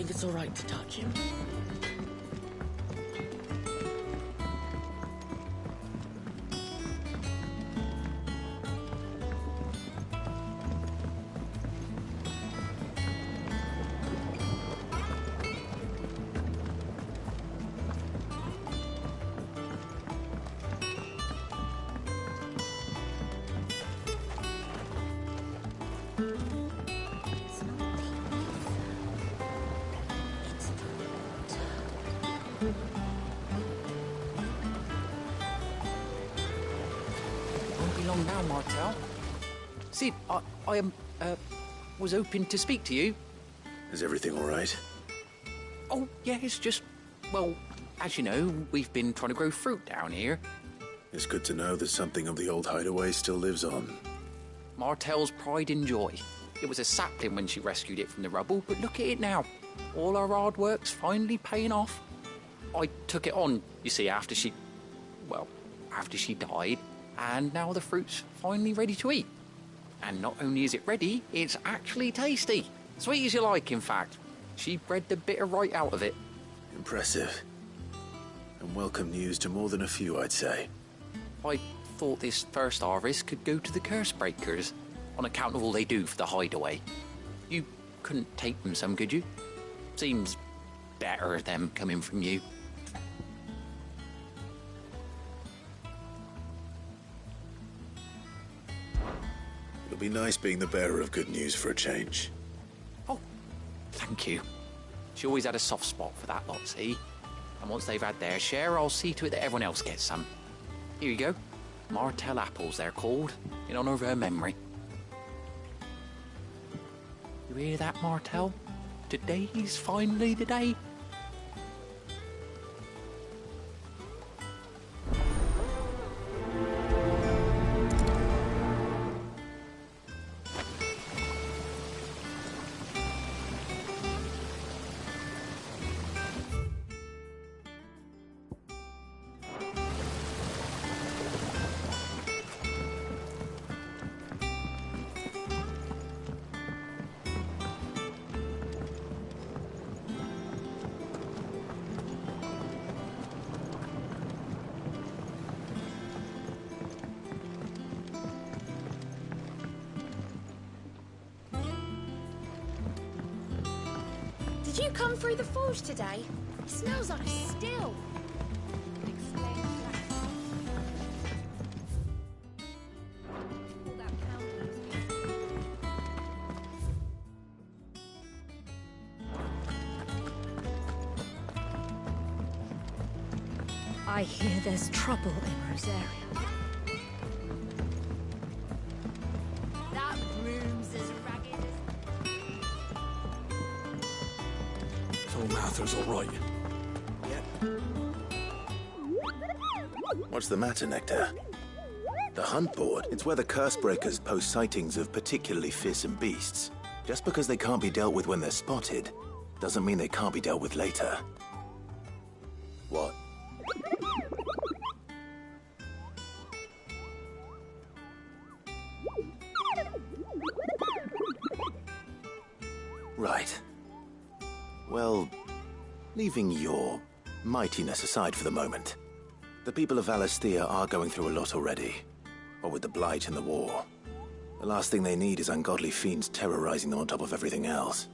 if it's all right to touch him. Won't be long now, Martel. Sid, I was hoping to speak to you. Is everything all right? Oh, yeah, it's just, well, as you know, we've been trying to grow fruit down here. It's good to know that something of the old hideaway still lives on. Martel's pride and joy. It was a sapling when she rescued it from the rubble, but look at it now. All our hard work's finally paying off. I took it on, you see, after she died, and now the fruit's finally ready to eat. And not only is it ready, it's actually tasty. Sweet as you like, in fact. She bred the bitter right out of it. Impressive. And welcome news to more than a few, I'd say. I thought this first harvest could go to the curse breakers, on account of all they do for the hideaway. You couldn't take them some, could you? Seems better them coming from you. It'll be nice being the bearer of good news for a change. Oh, thank you. She always had a soft spot for that lot, see? And once they've had their share, I'll see to it that everyone else gets some. Here you go. Martel apples, they're called, in honour of her memory. You hear that, Martel? Today's finally the day. Did you come through the forge today? It smells like a still. I hear there's trouble in Rosaria. That broom's as ragged as... So Mather's all right. What's the matter, Nectar? The hunt board, it's where the curse breakers post sightings of particularly fearsome beasts. Just because they can't be dealt with when they're spotted, doesn't mean they can't be dealt with later. What? Right. Well, leaving your mightiness aside for the moment, the people of Valisthea are going through a lot already. What with the Blight and the war. The last thing they need is ungodly fiends terrorizing them on top of everything else.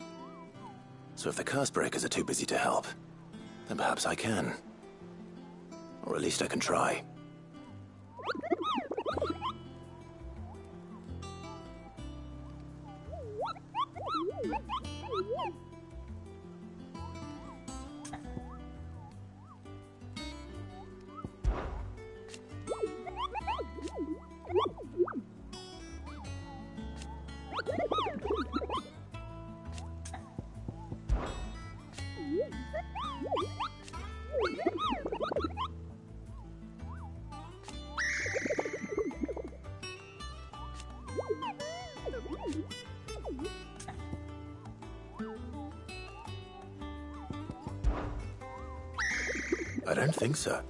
So if the Cursebreakers are too busy to help, then perhaps I can. Or at least I can try. I don't think so.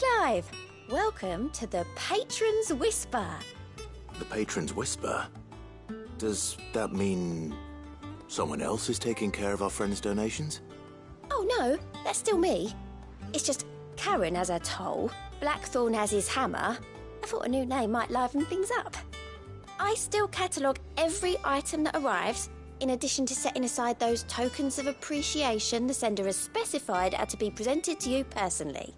Clive. Welcome to the Patron's Whisper. The Patron's Whisper? Does that mean someone else is taking care of our friends' donations? Oh no, that's still me. It's just Karen has her toll, Blackthorn has his hammer. I thought a new name might liven things up. I still catalogue every item that arrives, in addition to setting aside those tokens of appreciation the sender has specified are to be presented to you personally.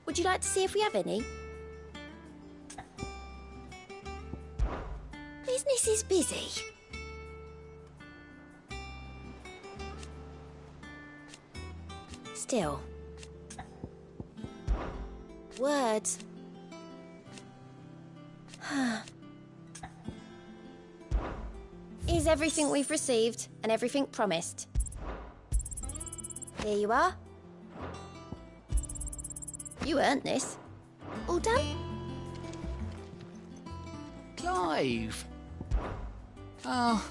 Would you like to see if we have any? Business is busy. Still. Words. Is everything we've received and everything promised. Here you are. You earned this. All done? Clive! Oh.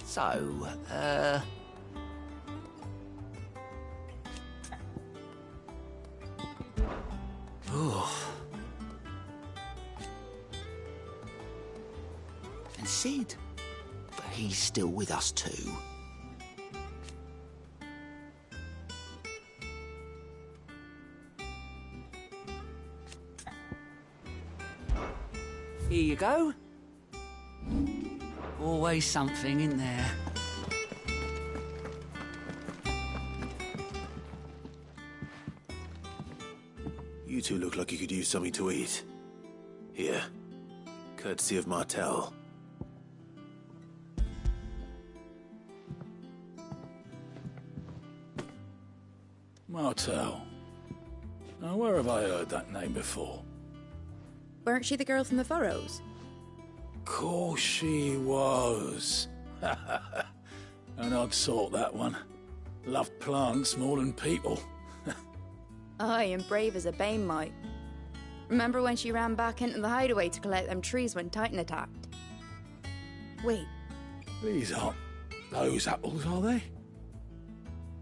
So, And Sid? But he's still with us too. Here you go. Always something in there. You two look like you could use something to eat. Here. Courtesy of Martel. Martel. Now, where have I heard that name before? Weren't she the girl from the Furrows? Course she was. An odd sort, that one. Loved plants more than people. Aye, and brave as a bane might. Remember when she ran back into the hideaway to collect them trees when Titan attacked? Wait, These aren't those apples, are they?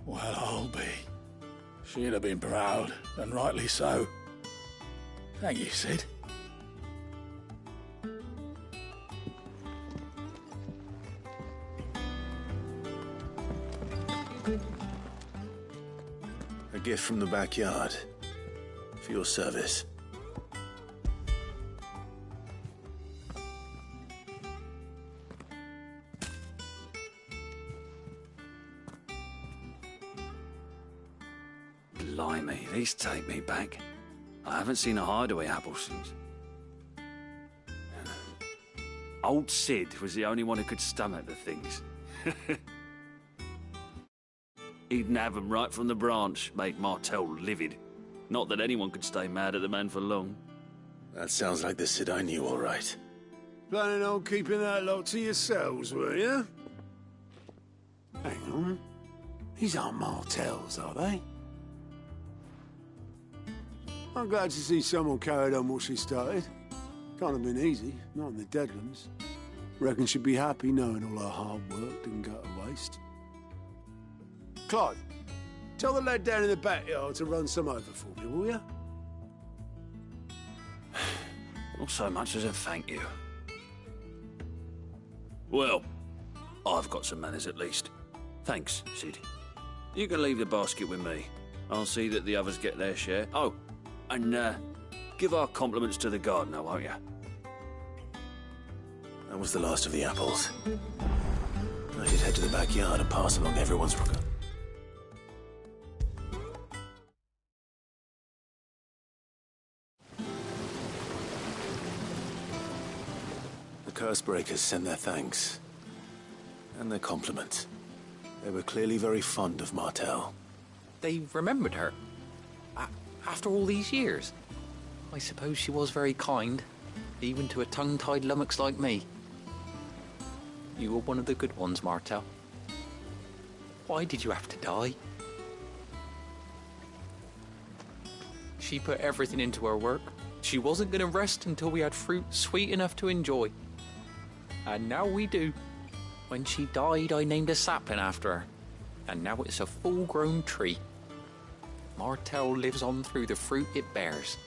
Well, I'll be. She'd have been proud, and rightly so. Thank you, Sid. A gift from the backyard. For your service. Blimey, these take me back. I haven't seen a hideaway apple since. Old Sid was the only one who could stomach the things. He'd nab 'em right from the branch, made Martel livid. Not that anyone could stay mad at the man for long. That sounds like the Sid I knew, all right. Planning on keeping that lot to yourselves, were you? Hang on. These aren't Martels, are they? I'm glad to see someone carried on what she started. Can't have been easy, not in the Deadlands. Reckon she'd be happy knowing all her hard work didn't go to waste. Clive, tell the lad down in the backyard to run some over for me, will you? Not so much as a thank you. Well, I've got some manners at least. Thanks, Sid. You can leave the basket with me. I'll see that the others get their share. Oh, and give our compliments to the gardener, won't you? That was the last of the apples. I should head to the backyard and pass along everyone's regard. The Cursebreakers send their thanks. And their compliments. They were clearly very fond of Martel. They remembered her. After all these years. I suppose she was very kind, even to a tongue-tied lummox like me. You were one of the good ones, Martel. Why did you have to die? She put everything into her work. She wasn't going to rest until we had fruit sweet enough to enjoy. And now we do. When she died, I named a sapling after her. And now it's a full-grown tree. Martel lives on through the fruit it bears.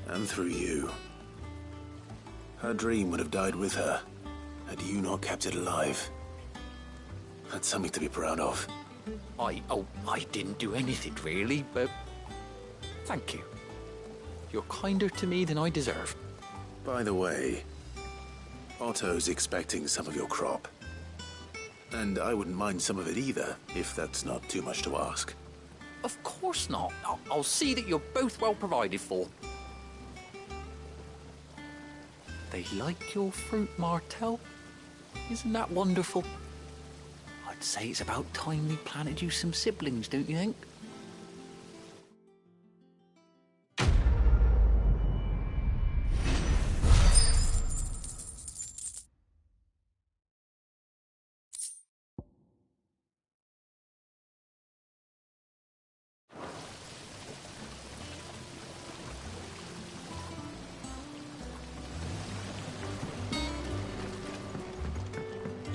And through you. Her dream would have died with her, had you not kept it alive. That's something to be proud of. I didn't do anything really, but thank you. You're kinder to me than I deserve. By the way, Otto's expecting some of your crop. And I wouldn't mind some of it either, if that's not too much to ask. Of course not. I'll see that you're both well provided for. They like your fruit, Martel. Isn't that wonderful? I'd say it's about time we planted you some siblings, don't you think?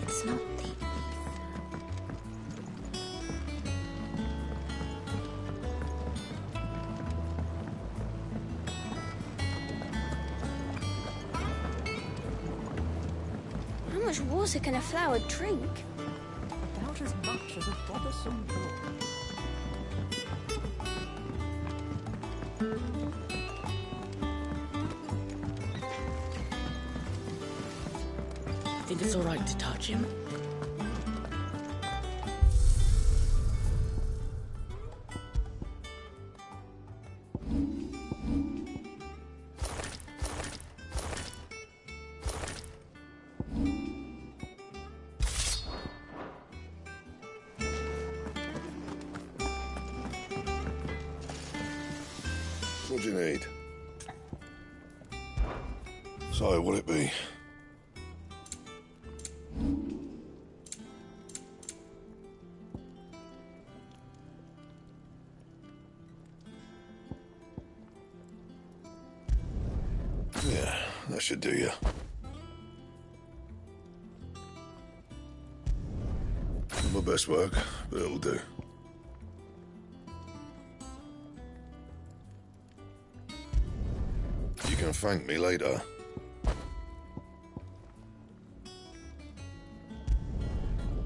It's not the How much water can a flower drink? About as much as a bothersome brook. Think it's all right to touch him? What do you need? So, what'll it be? Yeah, that should do you. Not my best work, but it'll do. You can thank me later.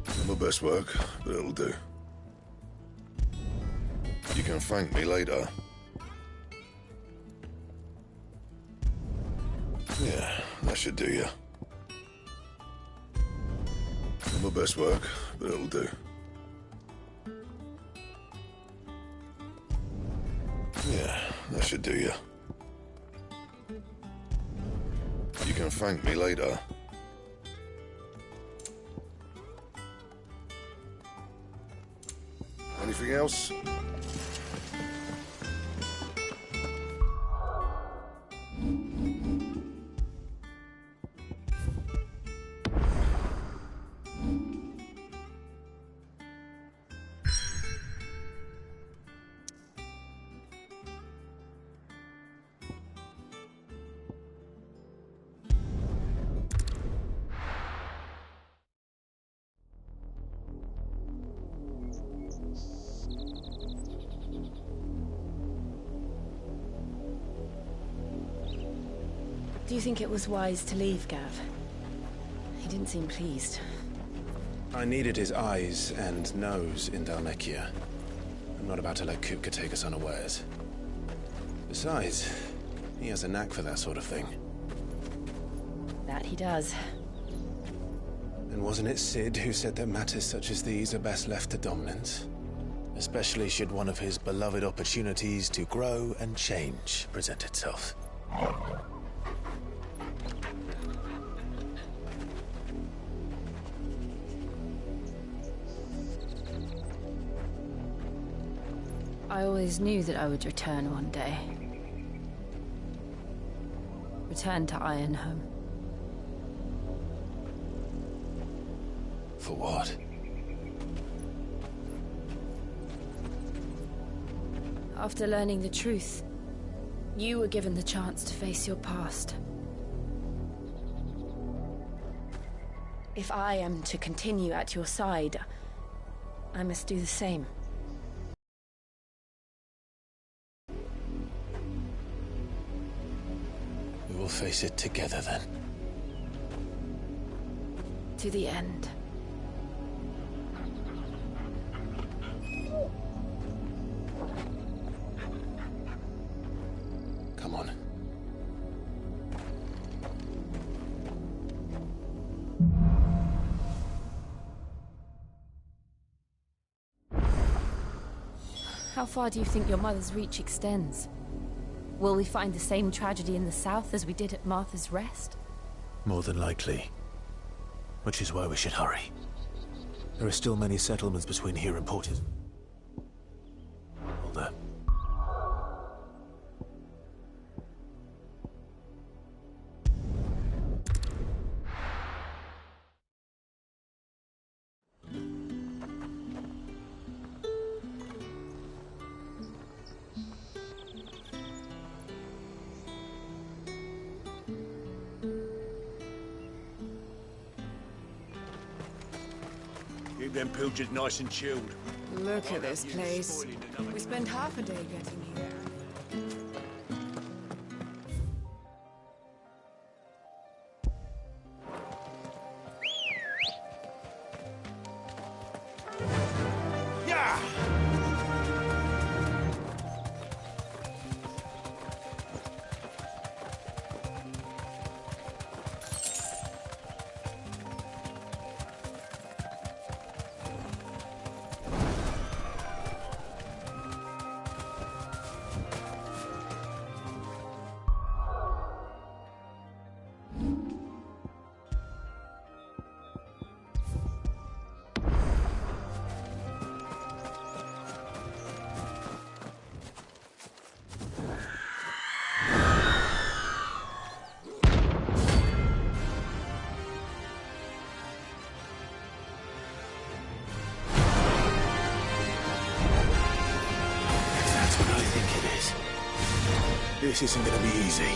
Not my best work, but it'll do. You can thank me later. Yeah, that should do you. Not my best work, but it'll do. Yeah, that should do you. You can thank me later. Anything else? Do you think it was wise to leave, Gav? He didn't seem pleased. I needed his eyes and nose in Dalmekia. I'm not about to let Kupka take us unawares. Besides, he has a knack for that sort of thing. That he does. And wasn't it Sid who said that matters such as these are best left to dominance? Especially should one of his beloved opportunities to grow and change present itself. I always knew that I would return one day. Return to Ironhome. For what? After learning the truth, you were given the chance to face your past. If I am to continue at your side, I must do the same. We will face it together then. To the end. Come on. How far do you think your mother's reach extends? Will we find the same tragedy in the south as we did at Martha's Rest? More than likely. Which is why we should hurry. There are still many settlements between here and Portis. Hold there. Keep them pilchards nice and chilled. Look at this place. We spent half a day getting here. This isn't gonna be easy.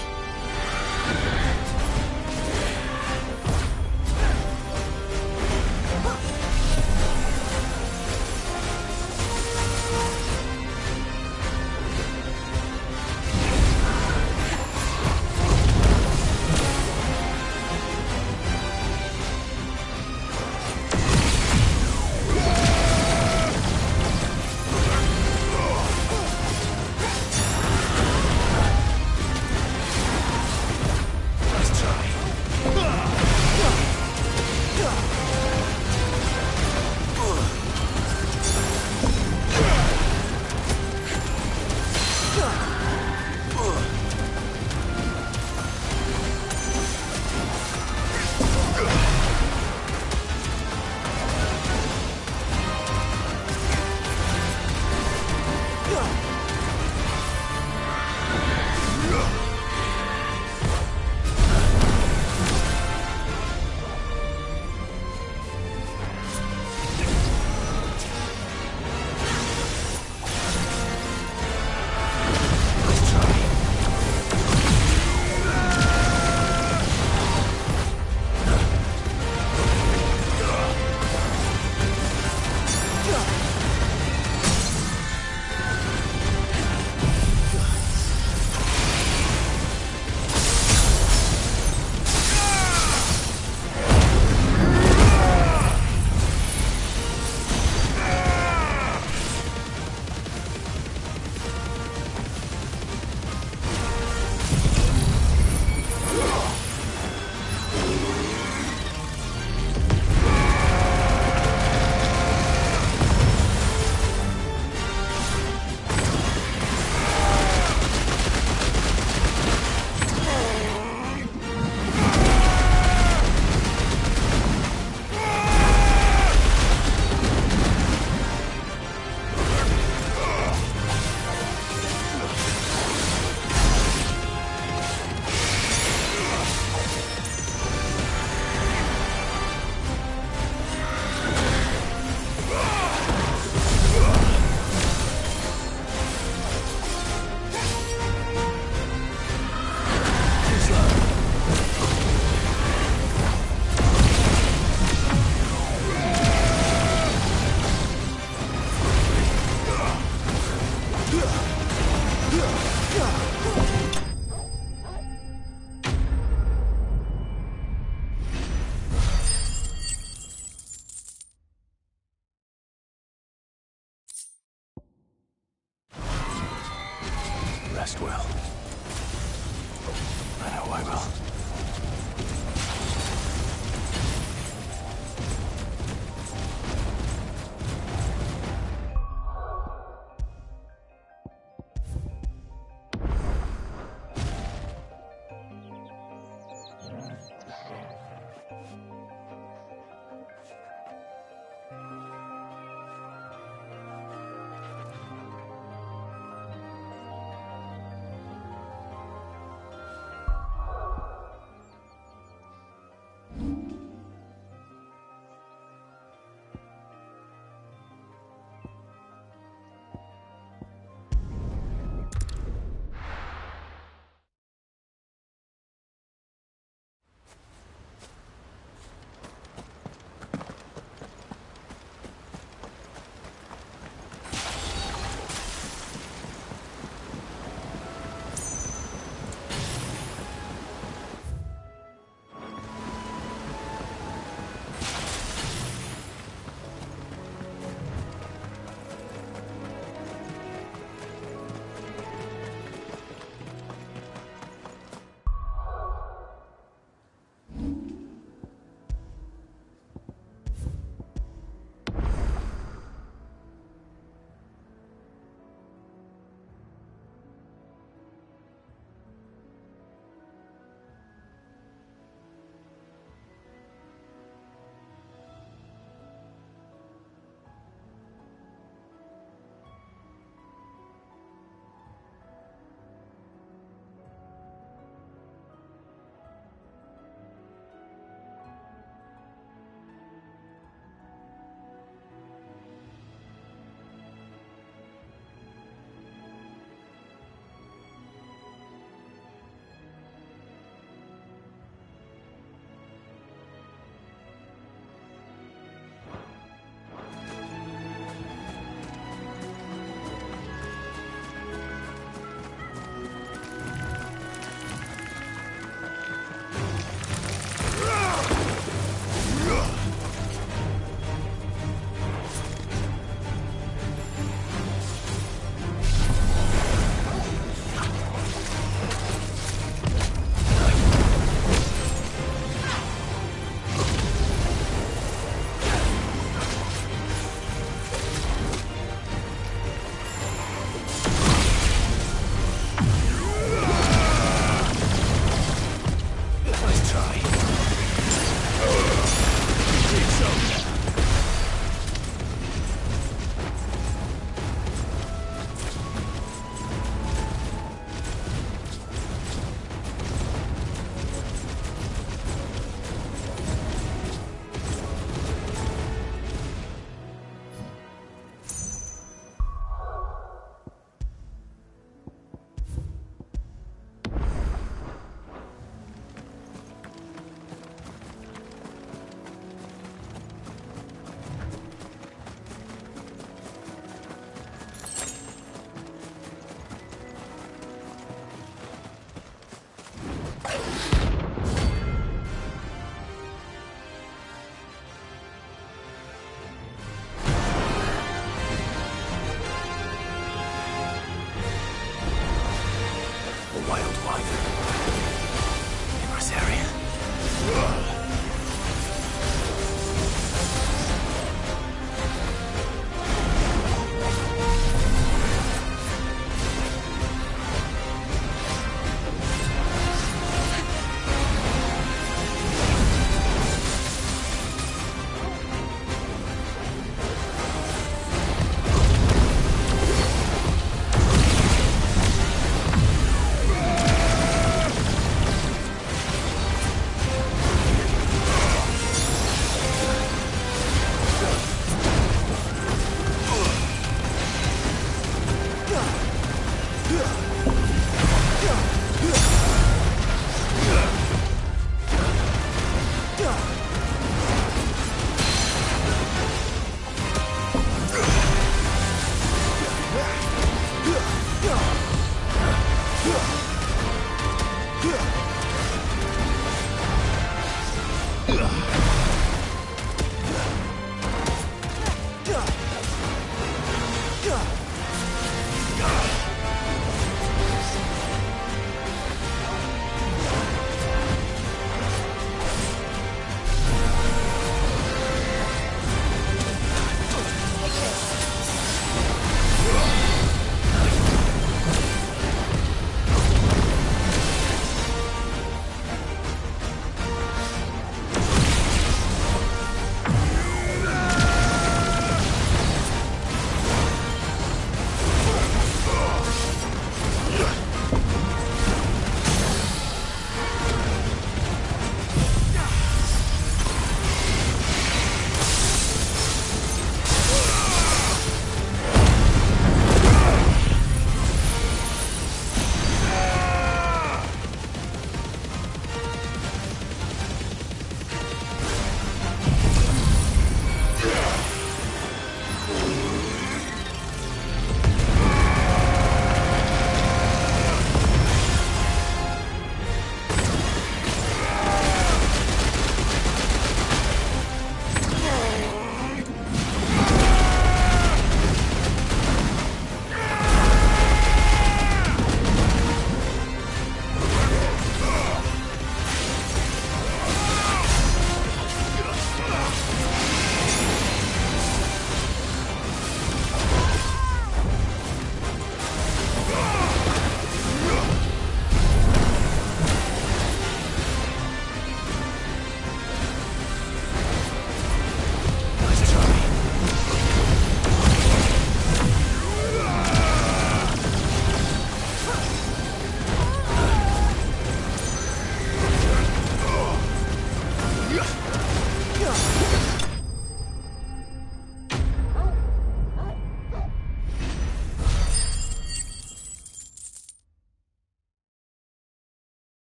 rest well. I know I will.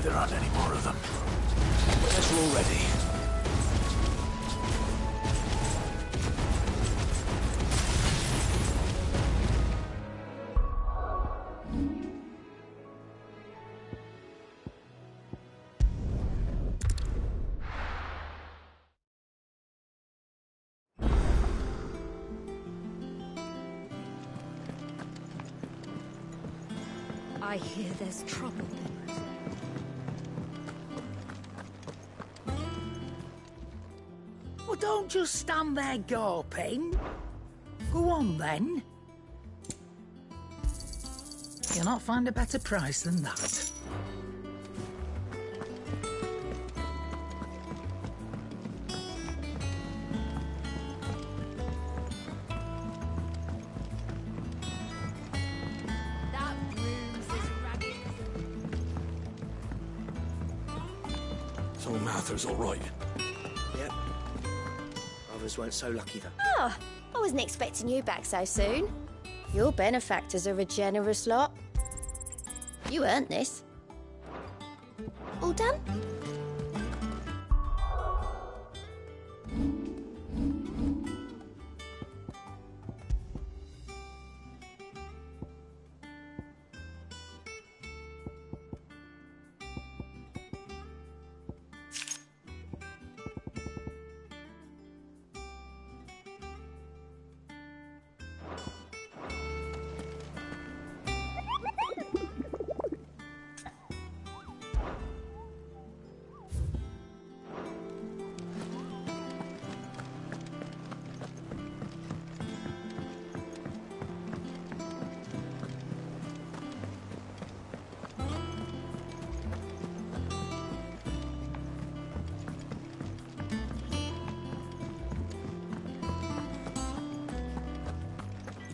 there aren't any more of them. But as we're all ready. I hear there's trouble. Well, don't just stand there gawping. Go on, then. You'll not find a better price than that. So Martha's all right. Yep. Others weren't so lucky, though. Oh, I wasn't expecting you back so soon. Your benefactors are a generous lot. You earned this. All done?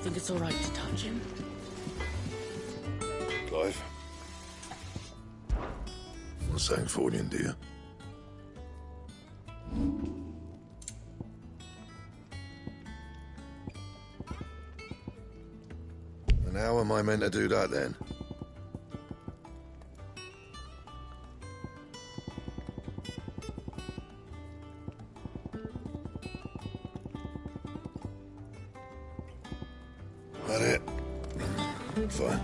Think it's all right to touch him? Clive? Not saying Fordian, do you? And how am I meant to do that, then? That it? Fine.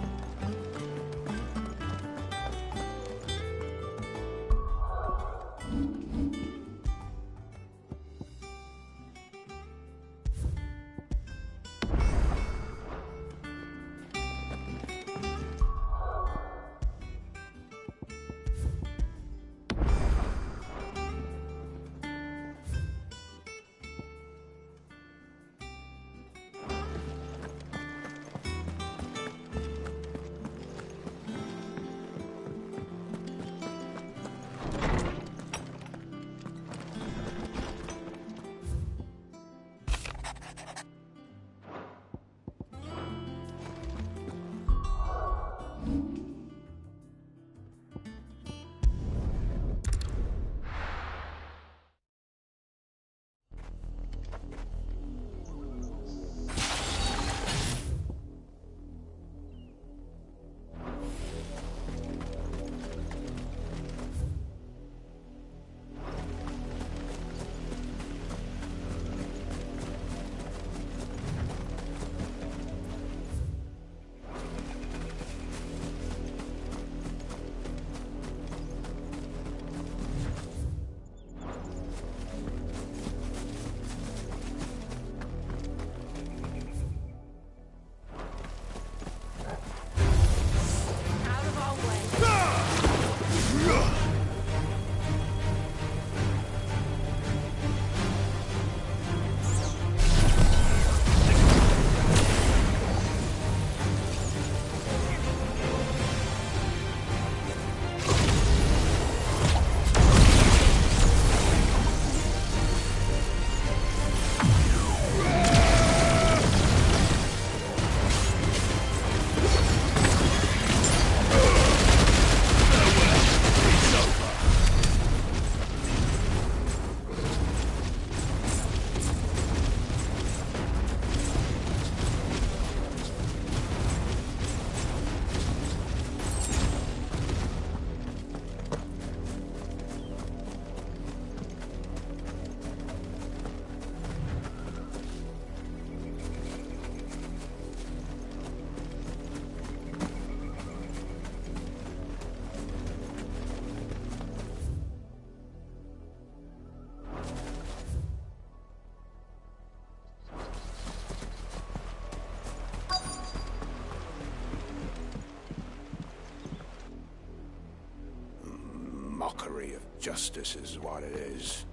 Justice is what it is.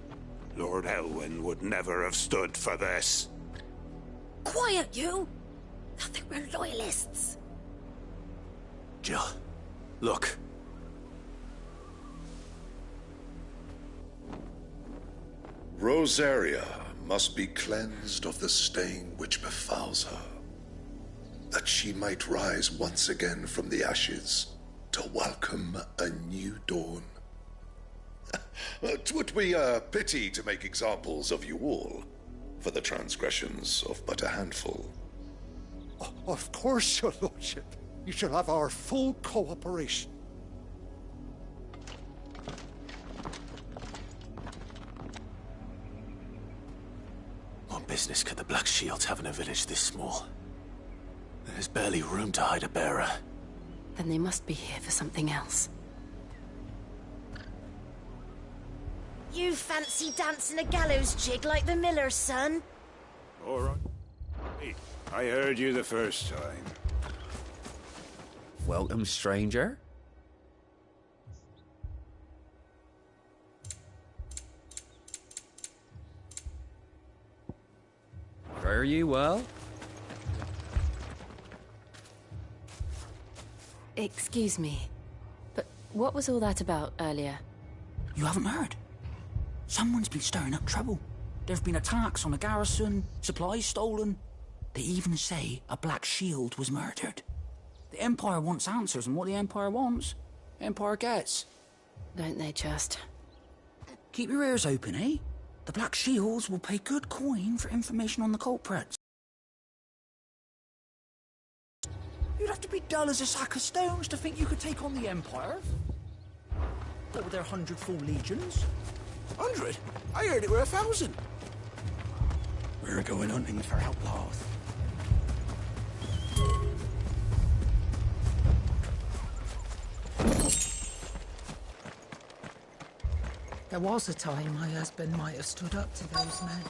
Lord Elwyn would never have stood for this. Quiet, you! I think we're loyalists. Jill, look. Rosaria must be cleansed of the stain which befouls her, that she might rise once again from the ashes to welcome a new dawn. 'Twould be a pity to make examples of you all, for the transgressions of but a handful. Of course, your lordship. You shall have our full cooperation. What business could the Black Shields have in a village this small? There's barely room to hide a bearer. Then they must be here for something else. You fancy dancing a gallows jig like the miller's son? All right. Hey, I heard you the first time. Welcome, stranger. Fare you well? Excuse me, but what was all that about earlier? You haven't heard? Someone's been stirring up trouble. There've been attacks on the garrison, supplies stolen. They even say a Black Shield was murdered. The Empire wants answers, and what the Empire wants, Empire gets. Don't they just? Keep your ears open, eh? The Black Shields will pay good coin for information on the culprits. You'd have to be dull as a sack of stones to think you could take on the Empire. What with their 100 full legions? 100? I heard it were 1,000. We're going hunting for outlaws. There was a time my husband might have stood up to those men.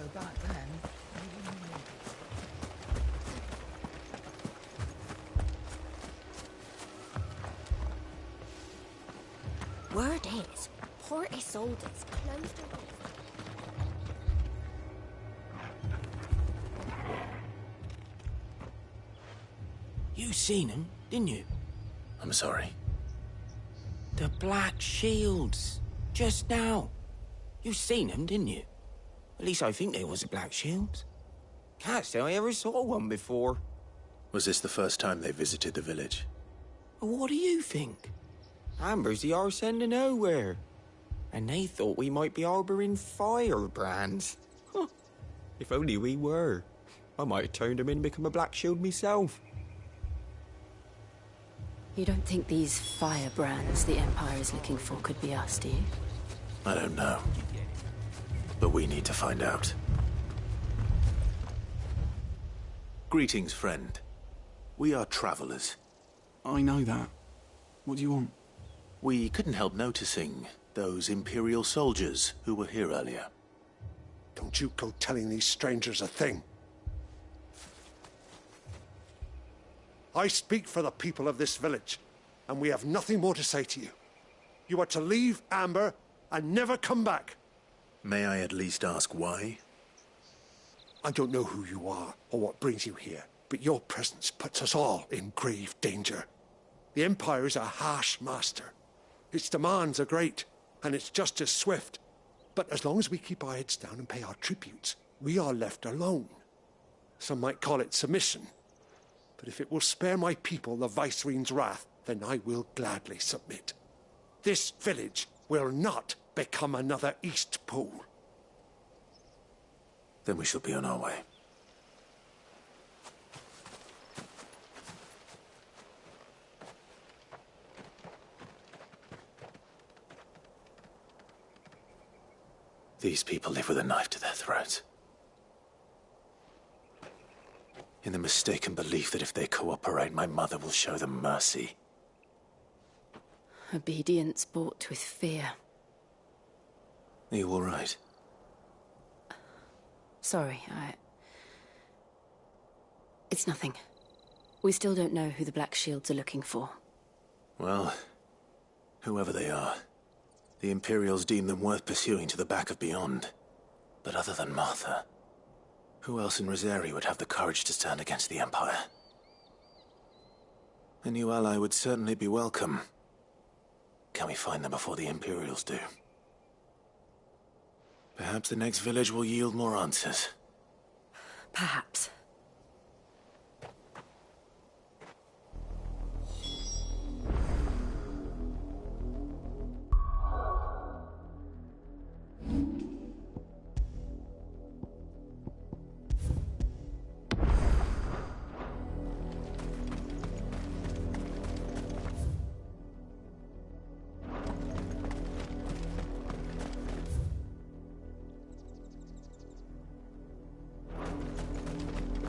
Though back then, Word is, Port Isolde's closed away. You seen him, didn't you? I'm sorry. The Black Shields. Just now. You seen them, didn't you? At least I think there was a Black Shield. Can't say I ever saw one before. Was this the first time they visited the village? What do you think? Amber's the arse end of nowhere. And they thought we might be harbouring firebrands. Huh. If only we were. I might have turned them in and become a Black Shield myself. You don't think these firebrands the Empire is looking for could be us, do you? I don't know. But we need to find out. Greetings, friend. We are travelers. I know that. What do you want? We couldn't help noticing those Imperial soldiers who were here earlier. Don't you go telling these strangers a thing. I speak for the people of this village, and we have nothing more to say to you. You are to leave Amber and never come back. May I at least ask why? I don't know who you are or what brings you here, but your presence puts us all in grave danger. The Empire is a harsh master. Its demands are great, and its justice swift. But as long as we keep our heads down and pay our tributes, we are left alone. Some might call it submission. But if it will spare my people the Viceroy's wrath, then I will gladly submit. This village will not become another Eastpool. Then we shall be on our way. These people live with a knife to their throats. In the mistaken belief that if they cooperate, my mother will show them mercy. Obedience bought with fear. Are you all right? Sorry, It's nothing. We still don't know who the Black Shields are looking for. Well, whoever they are, The Imperials deem them worth pursuing to the back of beyond. But other than Martha, who else in Rosari would have the courage to stand against the Empire? A new ally would certainly be welcome. Can we find them before the Imperials do? Perhaps the next village will yield more answers. Perhaps.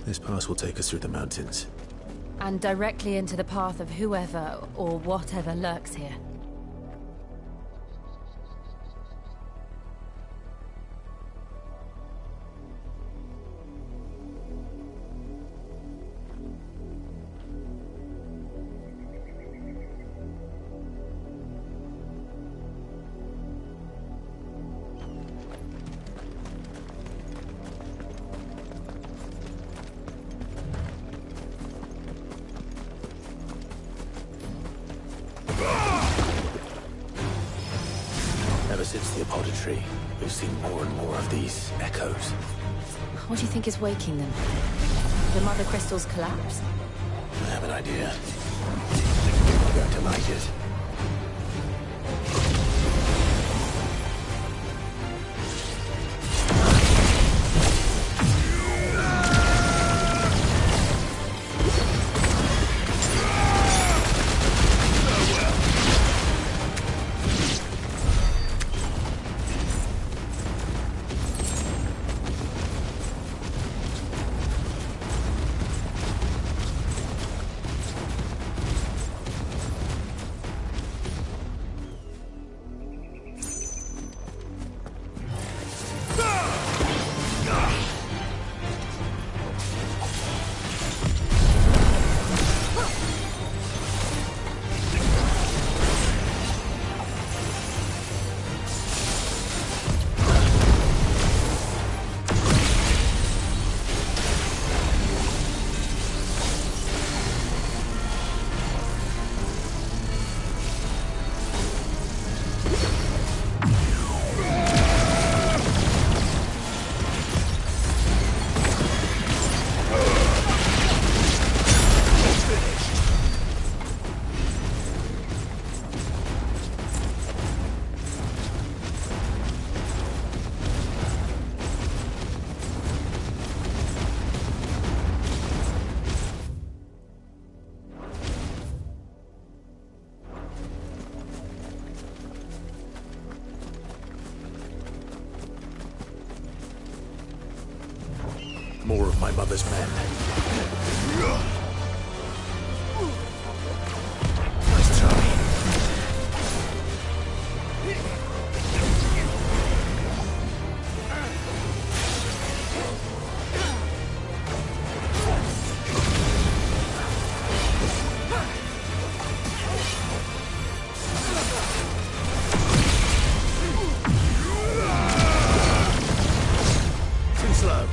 This pass will take us through the mountains. And directly into the path of whoever or whatever lurks here. Ever since the Apodatory, we've seen more and more of these echoes. What do you think is waking them? The mother crystals collapse? I have an idea. I'm going to like it. More of my mother's men. Nice try. Too slow.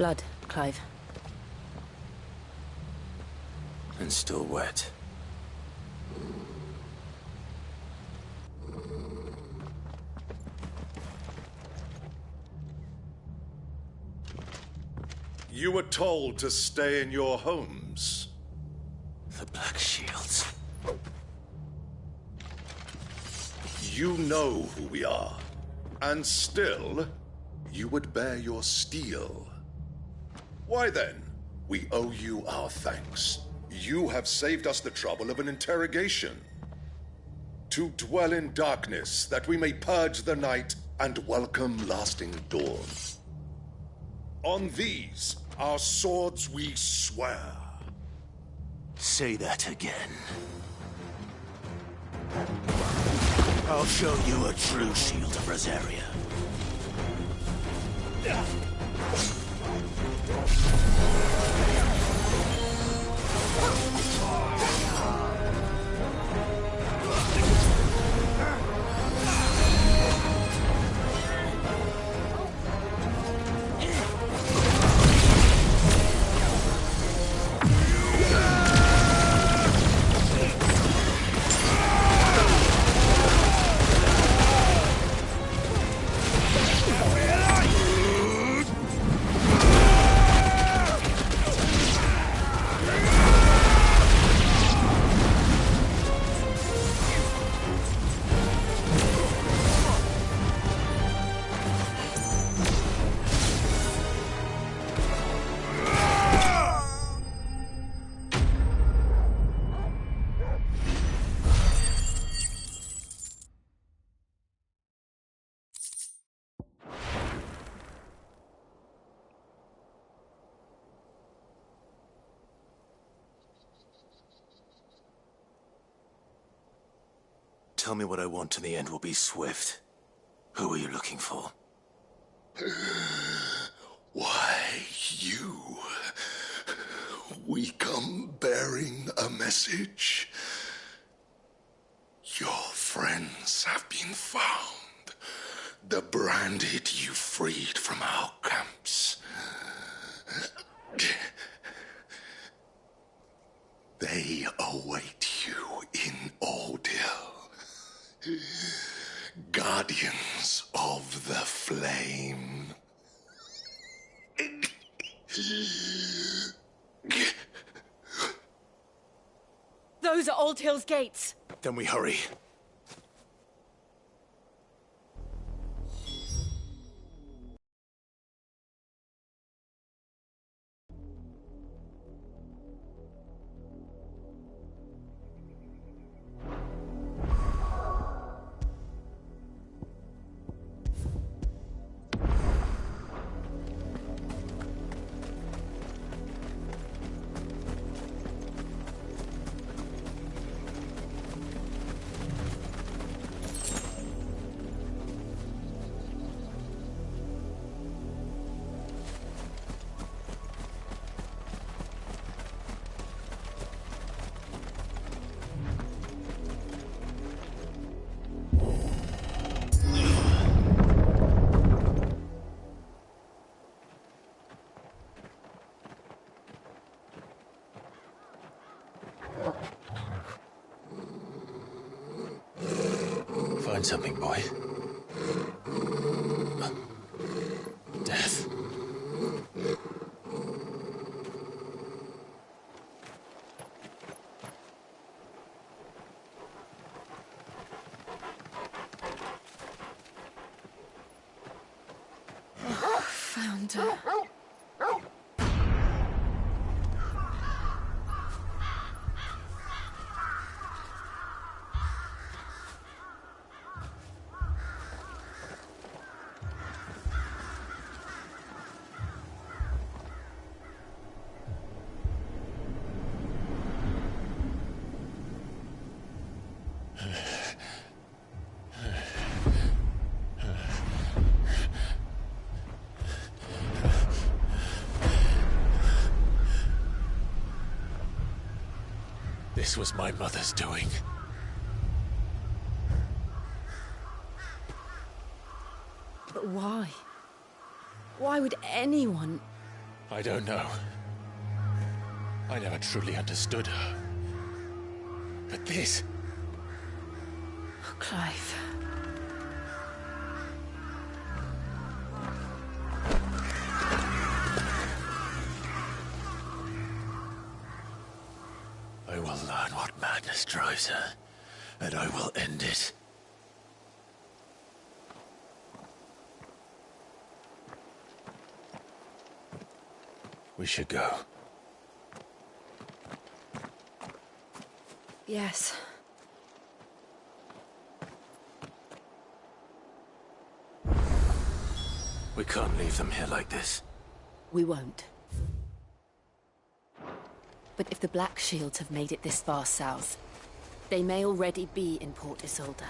blood, Clive. And still wet. You were told to stay in your homes. The Black Shields. You know who we are. And still, you would bear your steel. Why then, we owe you our thanks. You have saved us the trouble of an interrogation. To dwell in darkness, that we may purge the night and welcome lasting dawn. On these, our swords we swear. Say that again. I'll show you a true shield of Rosaria. Tell me what I want and the end will be swift. Who are you looking for? Why, you. We come bearing a message. Your friends have been found. The branded you freed from our camps. They await you in Ordeal. Guardians of the Flame. Those are Old Hill's gates. Then we hurry. Find something, boy. Death. Found her. This was my mother's doing. But why? Why would anyone... I don't know. I never truly understood her. But this... Oh, Clive. I will learn what madness drives her, and I will end it. We should go. Yes. We can't leave them here like this. We won't. But if the Black Shields have made it this far south, they may already be in Port Isolde.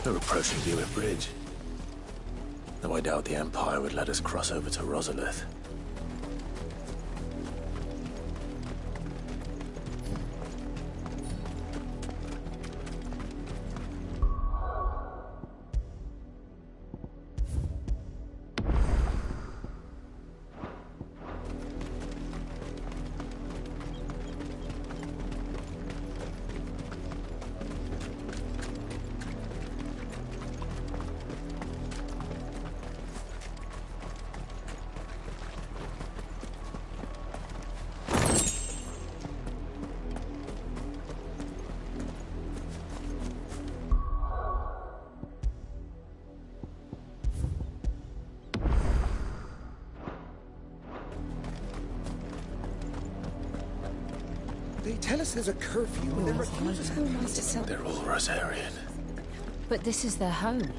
We're approaching Buick Bridge. Though I doubt the Empire would let us cross over to Rosalith. They tell us there's a curfew and then refuse us help. They're all Rosarian. But this is their home.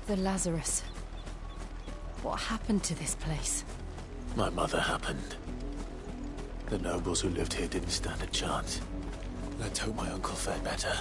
The Lazarus. What happened to this place? My mother happened. The nobles who lived here didn't stand a chance. Let's hope my uncle fared better.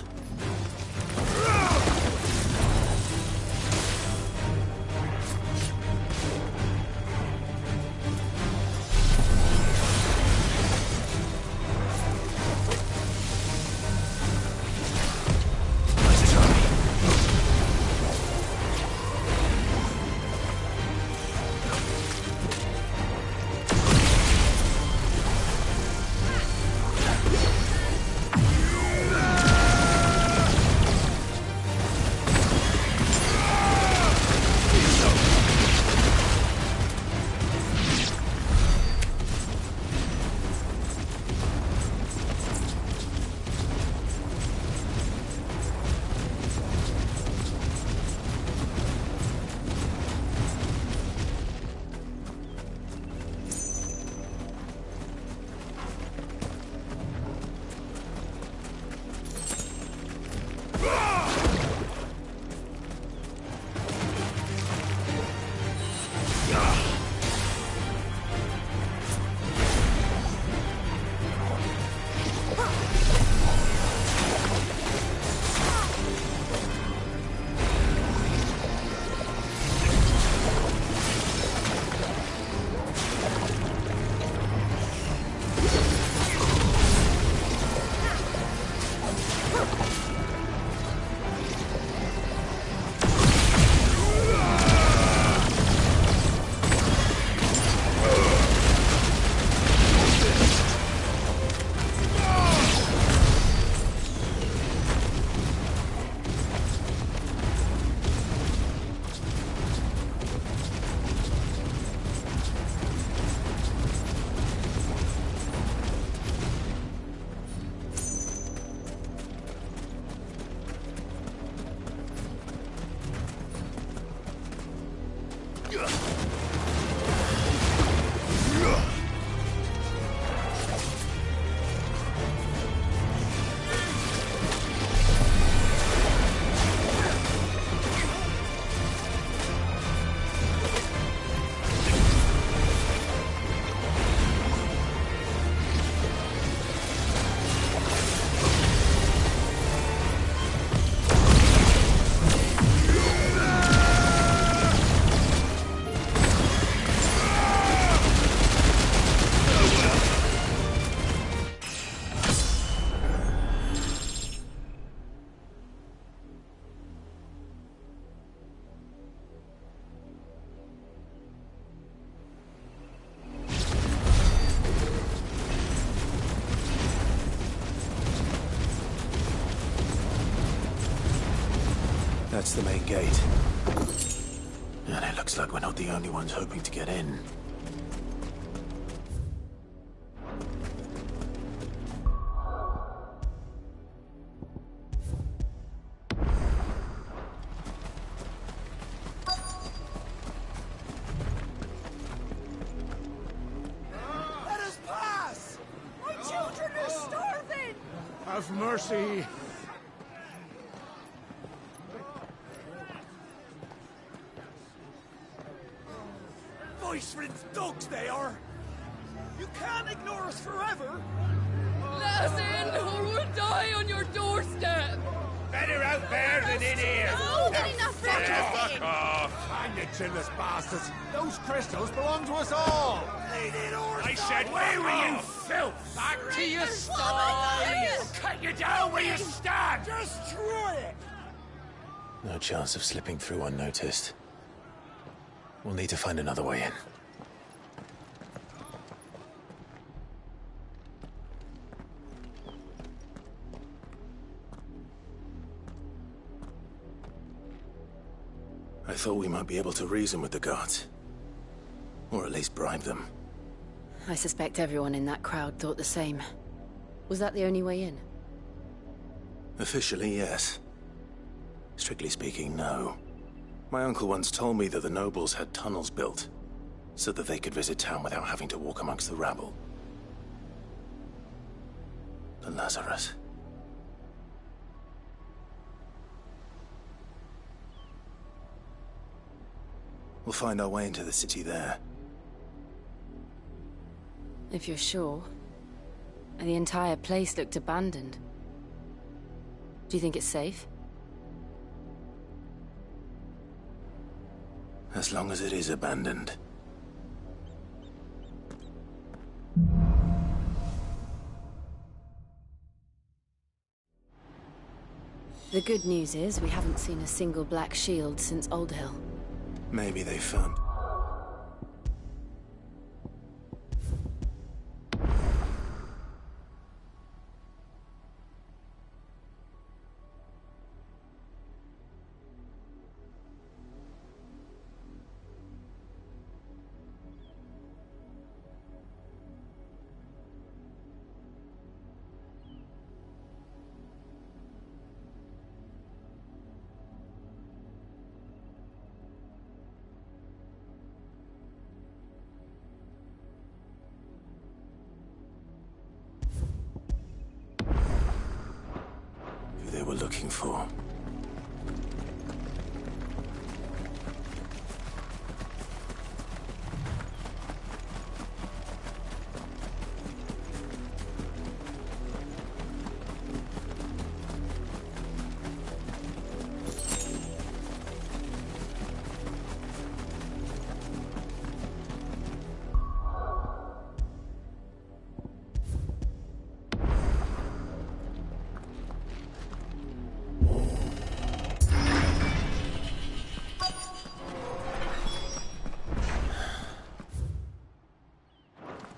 That's the main gate. And it looks like we're not the only ones hoping to get in. Let us pass! My children are starving! Have mercy. Voice-rinsed dogs they are! You can't ignore us forever! Let us in, or we'll die on your doorstep! Better out there than in here. No, enough Fuck off. Hang the chinless bastards. Those crystals belong to us all. I said, where were you, filth? Back to your sties. Cut you down where you stand. Destroy it! No chance of slipping through unnoticed. We'll need to find another way in. I thought we might be able to reason with the guards. Or at least bribe them. I suspect everyone in that crowd thought the same. Was that the only way in? Officially, yes. Strictly speaking, no. My uncle once told me that the nobles had tunnels built, so that they could visit town without having to walk amongst the rabble. The Lazarus. We'll find our way into the city there. If you're sure. The entire place looked abandoned. Do you think it's safe? As long as it is abandoned. The good news is we haven't seen a single black shield since Old Hill. Maybe they found... who they were looking for.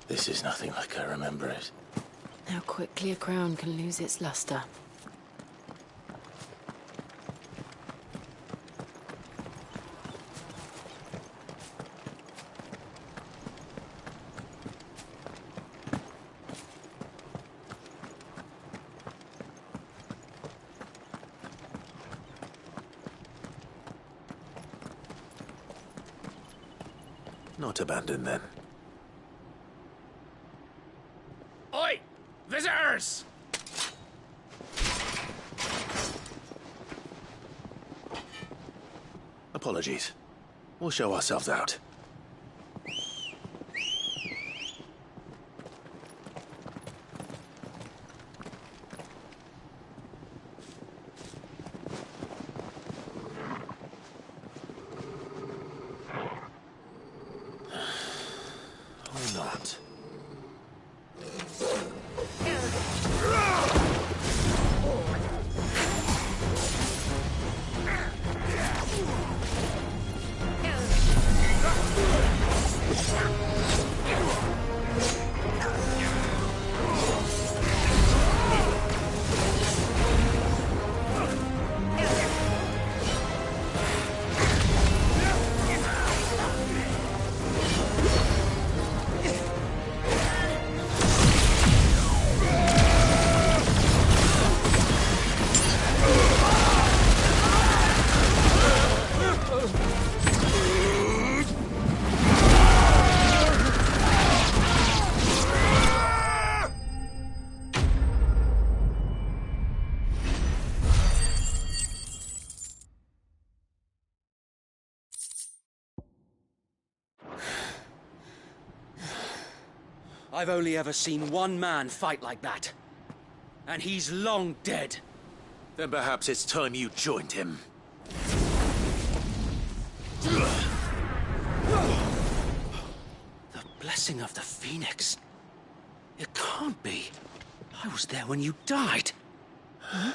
This is nothing like I remember it. How quickly a crown can lose its luster. Not abandoned, then. Oi! Visitors! Apologies. We'll show ourselves out. Or not. I've only ever seen one man fight like that. And he's long dead. Then perhaps it's time you joined him. The blessing of the Phoenix. It can't be. I was there when you died. Huh?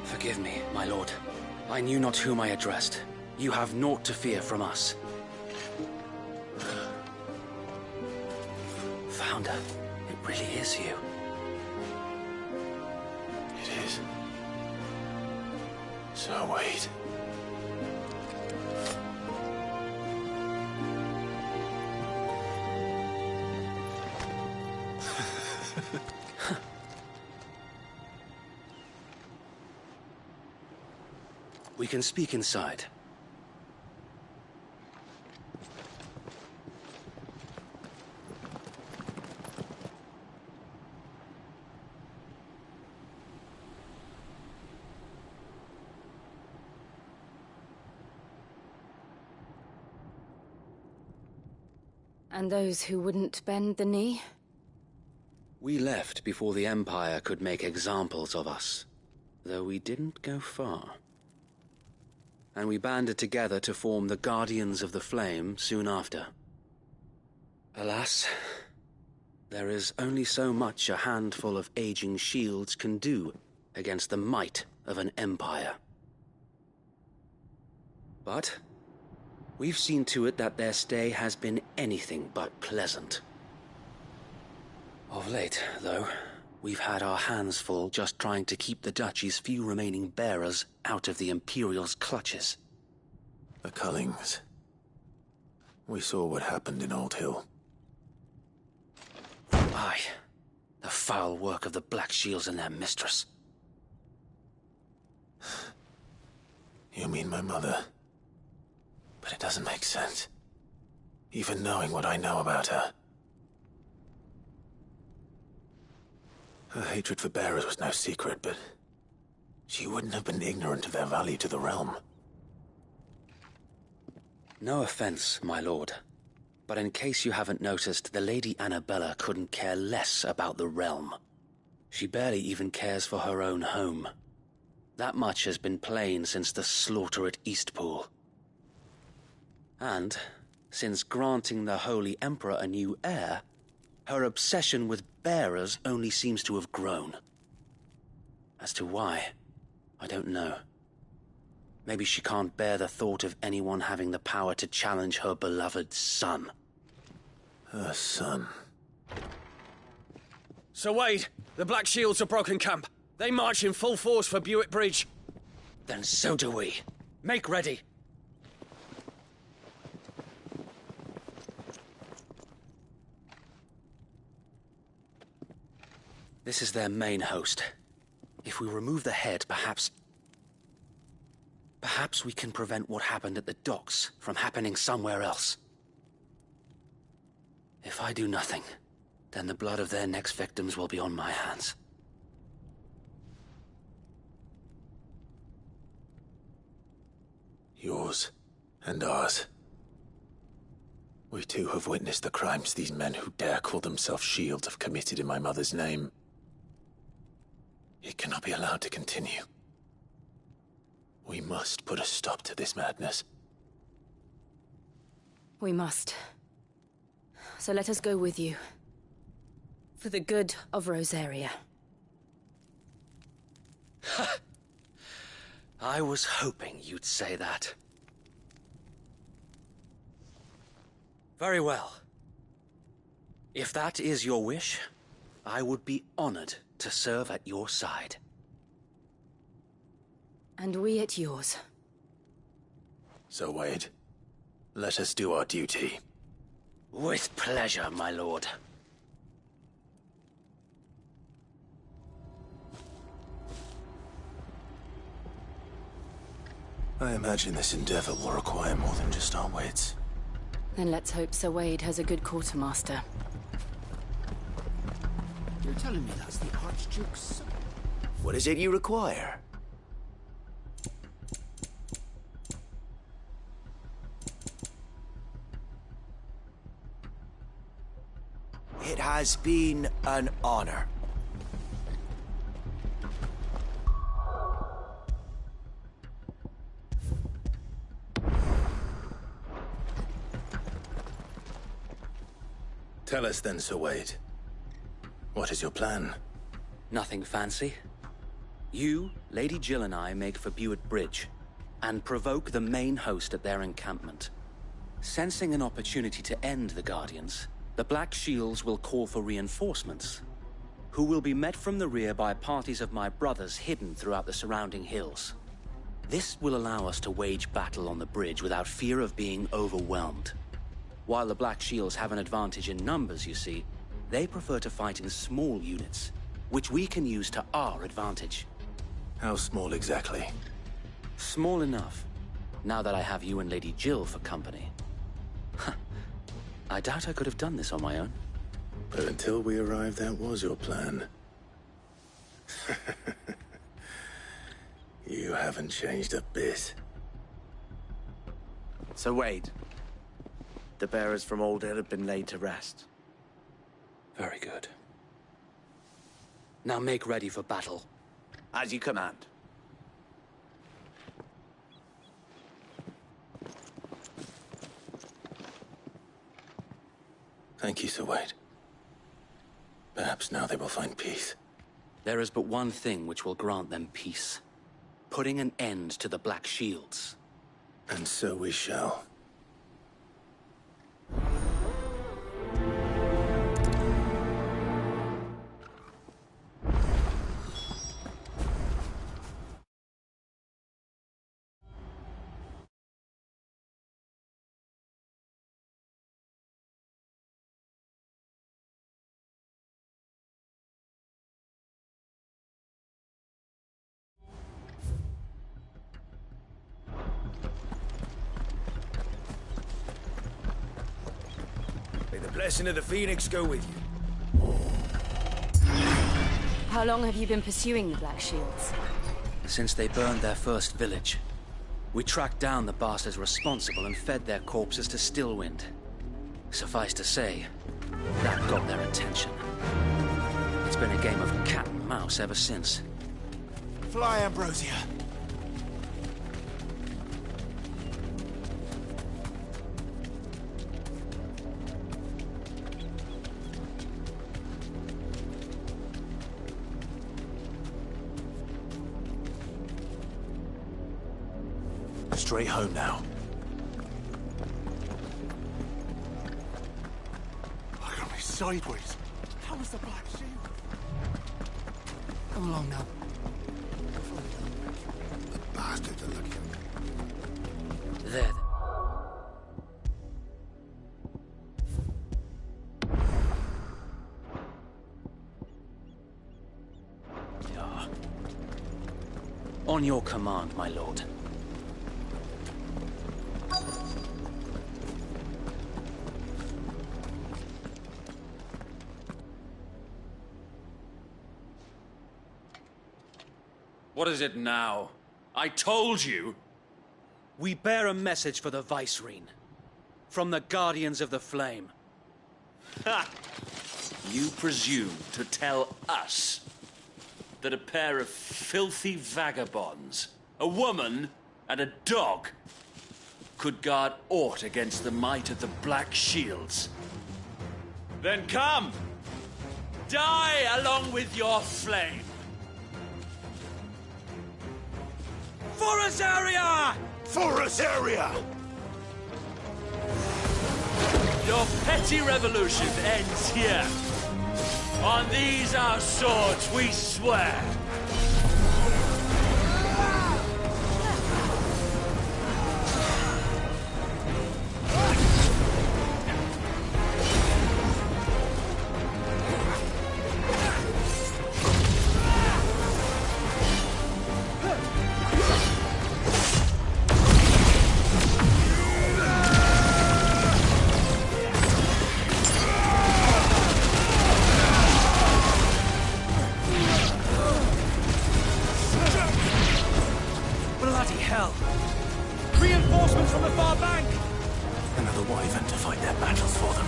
Forgive me, my lord. I knew not whom I addressed. You have naught to fear from us. Founder, it really is you. It is. So wait. We can speak inside. And those who wouldn't bend the knee? We left before the Empire could make examples of us, though we didn't go far. And we banded together to form the Guardians of the Flame soon after. Alas, there is only so much a handful of aging shields can do against the might of an empire. But we've seen to it that their stay has been anything but pleasant. Of late, though, we've had our hands full just trying to keep the Duchy's few remaining bearers out of the Imperial's clutches. The Cullings. We saw what happened in Old Hill. Aye, the foul work of the Black Shields and their mistress. You mean my mother? But it doesn't make sense. Even knowing what I know about her. Her hatred for bearers was no secret, but she wouldn't have been ignorant of their value to the realm. No offense, my lord, but in case you haven't noticed, the Lady Annabella couldn't care less about the realm. She barely even cares for her own home. That much has been plain since the slaughter at Eastpool. And, since granting the Holy Emperor a new heir, her obsession with bearers only seems to have grown. As to why, I don't know. Maybe she can't bear the thought of anyone having the power to challenge her beloved son. Her son. Sir Wade, the Black Shields have broken camp. They march in full force for Buick Bridge. Then so do we. Make ready. This is their main host. If we remove the head, perhaps we can prevent what happened at the docks from happening somewhere else. If I do nothing, then the blood of their next victims will be on my hands. Yours and ours. We too have witnessed the crimes these men who dare call themselves shields have committed in my mother's name. It cannot be allowed to continue. We must put a stop to this madness. We must. So let us go with you. For the good of Rosaria. I was hoping you'd say that. Very well. If that is your wish, I would be honored to serve at your side. And we at yours. So, Wade, let us do our duty. With pleasure, my lord. I imagine this endeavor will require more than just our wits. Then let's hope Sir Wade has a good quartermaster. You're telling me that's the Archduke's son? What is it you require? It has been an honor. Tell us then, Sir Wade. What is your plan? Nothing fancy. You, Lady Jill and I make for Buick Bridge, and provoke the main host at their encampment. Sensing an opportunity to end the Guardians, the Black Shields will call for reinforcements, who will be met from the rear by parties of my brothers hidden throughout the surrounding hills. This will allow us to wage battle on the bridge without fear of being overwhelmed. While the Black Shields have an advantage in numbers, you see, they prefer to fight in small units, which we can use to our advantage. How small exactly? Small enough, now that I have you and Lady Jill for company. I doubt I could have done this on my own. But until we arrived, that was your plan. You haven't changed a bit. So Wade, the bearers from Alder have been laid to rest. Very good. Now make ready for battle. As you command. Thank you, Sir Wade. Perhaps now they will find peace. There is but one thing which will grant them peace. Putting an end to the Black Shields. And so we shall. May the blessing of the Phoenix go with you. How long have you been pursuing the Black Shields? Since they burned their first village. We tracked down the bastards responsible and fed their corpses to Stillwind. Suffice to say, that got their attention. It's been a game of cat and mouse ever since. Fly, Ambrosia. Straight home now. I got me sideways. How was the Black Shield? Come along now. The bastards are looking. There. On your command, my lord. What is it now? I told you! We bear a message for the Vicereine. From the Guardians of the Flame. Ha! You presume to tell us that a pair of filthy vagabonds, a woman and a dog, could guard aught against the might of the Black Shields? Then come! Die along with your flame! For Azaria! For Azaria! Your petty revolution ends here. On these our swords we swear. Bloody hell! Reinforcements from the far bank! Another wyvern to fight their battles for them.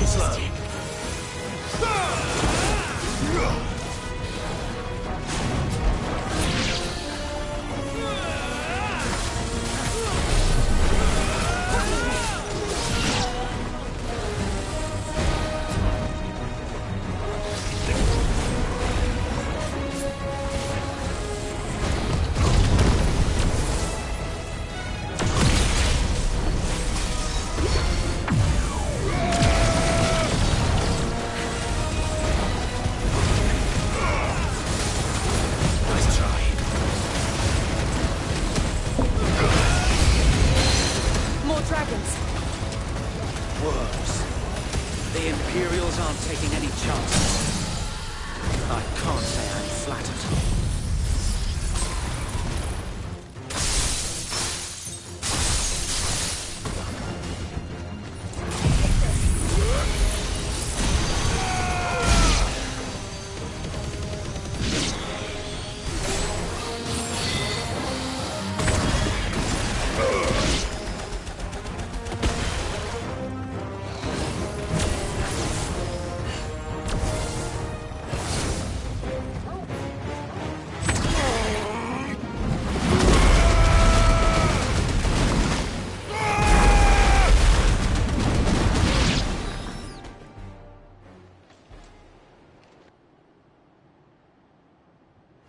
Slow.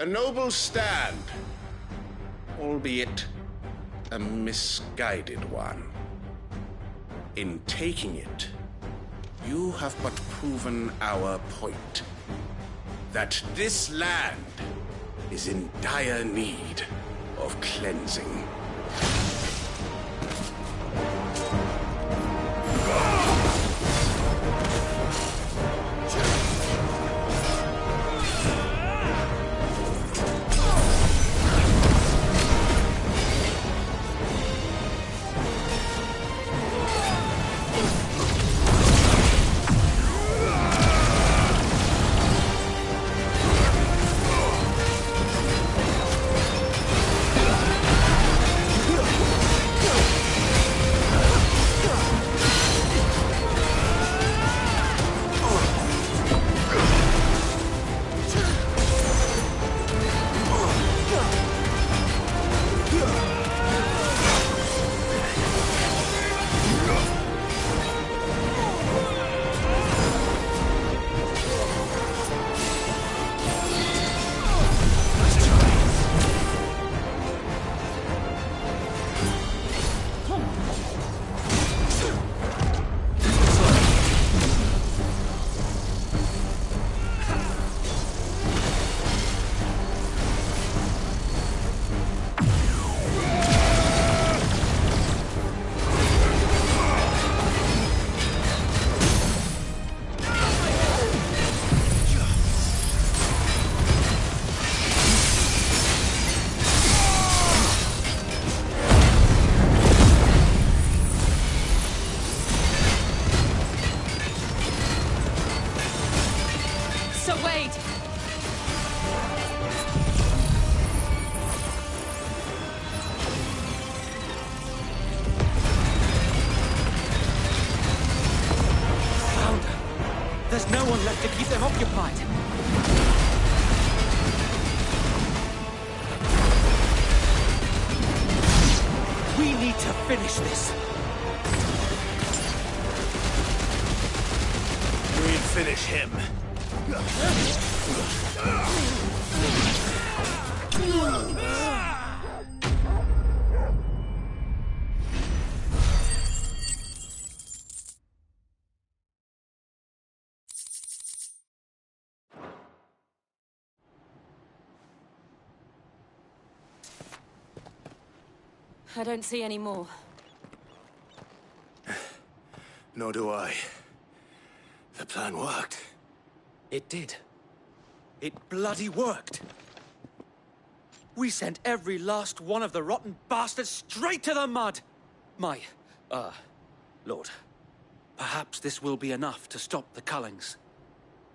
A noble stand, albeit a misguided one. In taking it, you have but proven our point. That this land is in dire need of cleansing. There's no one left to keep them occupied. We need to finish this. We'll finish him. I don't see any more. Nor do I. The plan worked. It did. It bloody worked. We sent every last one of the rotten bastards straight to the mud! Lord. Perhaps this will be enough to stop the Cullings.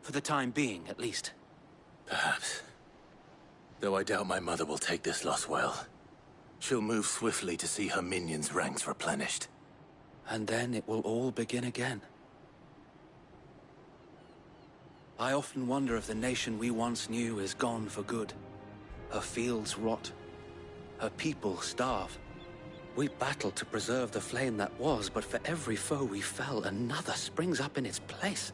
For the time being, at least. Perhaps. Though I doubt my mother will take this loss well. She'll move swiftly to see her minions' ranks replenished. And then it will all begin again. I often wonder if the nation we once knew is gone for good. Her fields rot. Her people starve. We battled to preserve the flame that was, but for every foe we fell, another springs up in its place.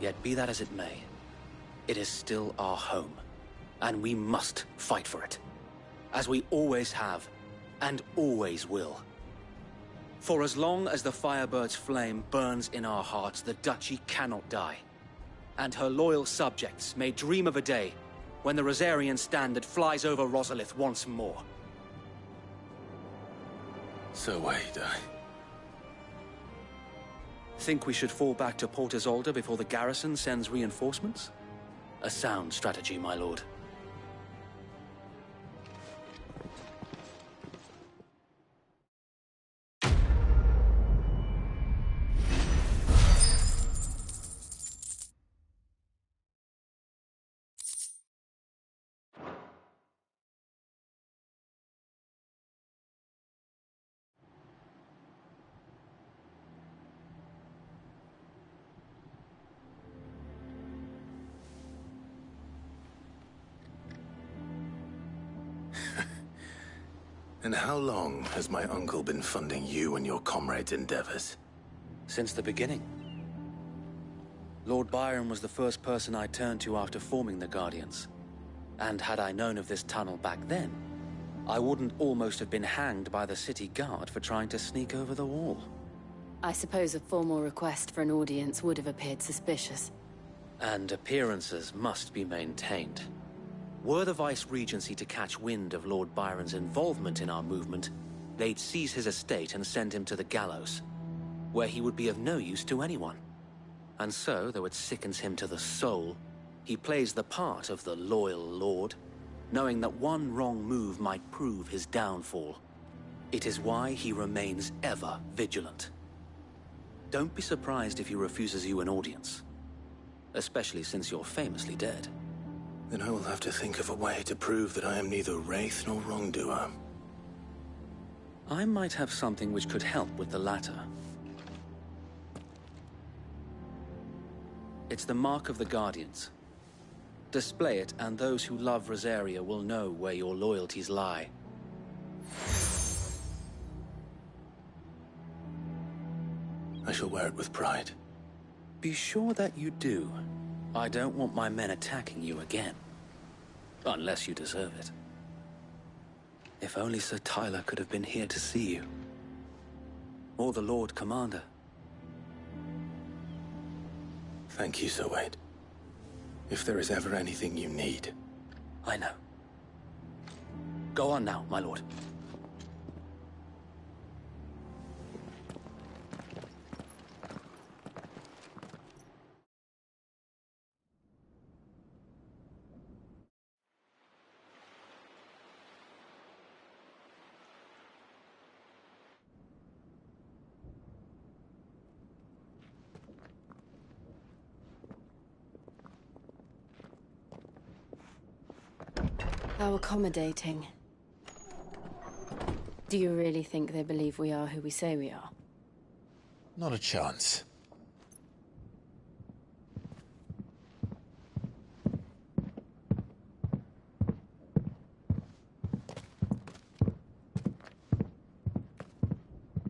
Yet be that as it may, it is still our home, and we must fight for it. As we always have, and always will. For as long as the Firebird's flame burns in our hearts, the Duchy cannot die. And her loyal subjects may dream of a day when the Rosarian standard flies over Rosalith once more. So wait, Think we should fall back to Port Isolde before the garrison sends reinforcements? A sound strategy, my lord. And how long has my uncle been funding you and your comrades' endeavors? Since the beginning. Lord Byron was the first person I turned to after forming the Guardians. And had I known of this tunnel back then, I wouldn't almost have been hanged by the city guard for trying to sneak over the wall. I suppose a formal request for an audience would have appeared suspicious. And appearances must be maintained. Were the Vice-Regency to catch wind of Lord Byron's involvement in our movement, they'd seize his estate and send him to the gallows, where he would be of no use to anyone. And so, though it sickens him to the soul, he plays the part of the loyal lord, knowing that one wrong move might prove his downfall. It is why he remains ever vigilant. Don't be surprised if he refuses you an audience, especially since you're famously dead. Then I will have to think of a way to prove that I am neither wraith nor wrongdoer. I might have something which could help with the latter. It's the mark of the Guardians. Display it, and those who love Rosaria will know where your loyalties lie. I shall wear it with pride. Be sure that you do. I don't want my men attacking you again. Unless you deserve it. If only Sir Tyler could have been here to see you. Or the Lord Commander. Thank you, Sir Wade. If there is ever anything you need. I know. Go on now, my lord. How accommodating. Do you really think they believe we are who we say we are? Not a chance.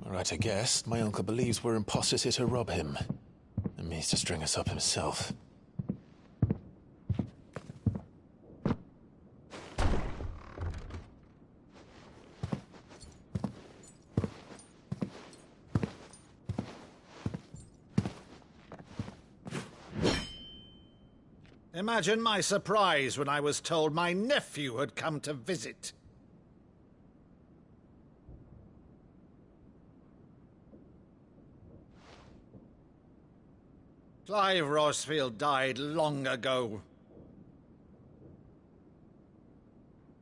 All right, I guess. My uncle believes we're imposters here to rob him. And means to string us up himself. Imagine my surprise when I was told my nephew had come to visit. Clive Rosfield died long ago.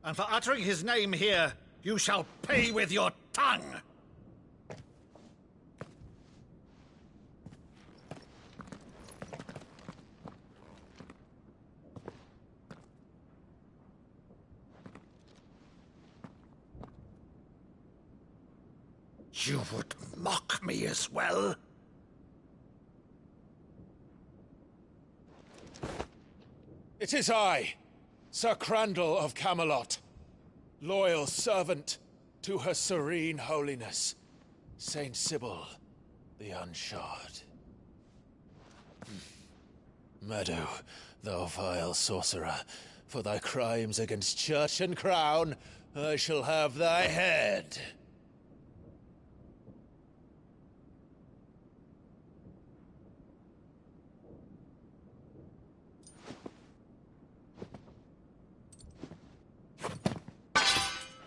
And for uttering his name here, you shall pay with your tongue! You would mock me as well? It is I, Sir Crandall of Camelot, loyal servant to Her Serene Holiness, Saint Sybil the Unshod. Meadow, thou vile sorcerer, for thy crimes against church and crown, I shall have thy head.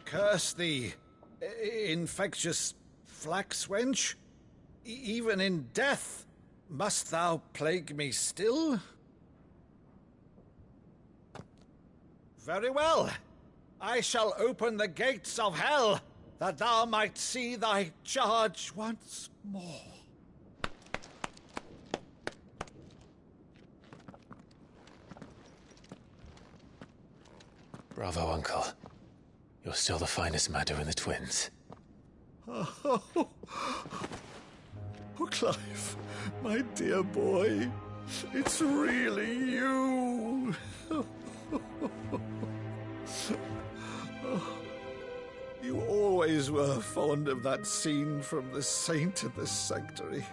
Curse thee, infectious flax wench. Even in death, must thou plague me still? Very well. I shall open the gates of hell, that thou might see thy charge once more. Bravo, Uncle. You're still the finest Maddo in the twins. Oh, Clive, my dear boy, it's really you. You always were fond of that scene from The Saint in the Sanctuary.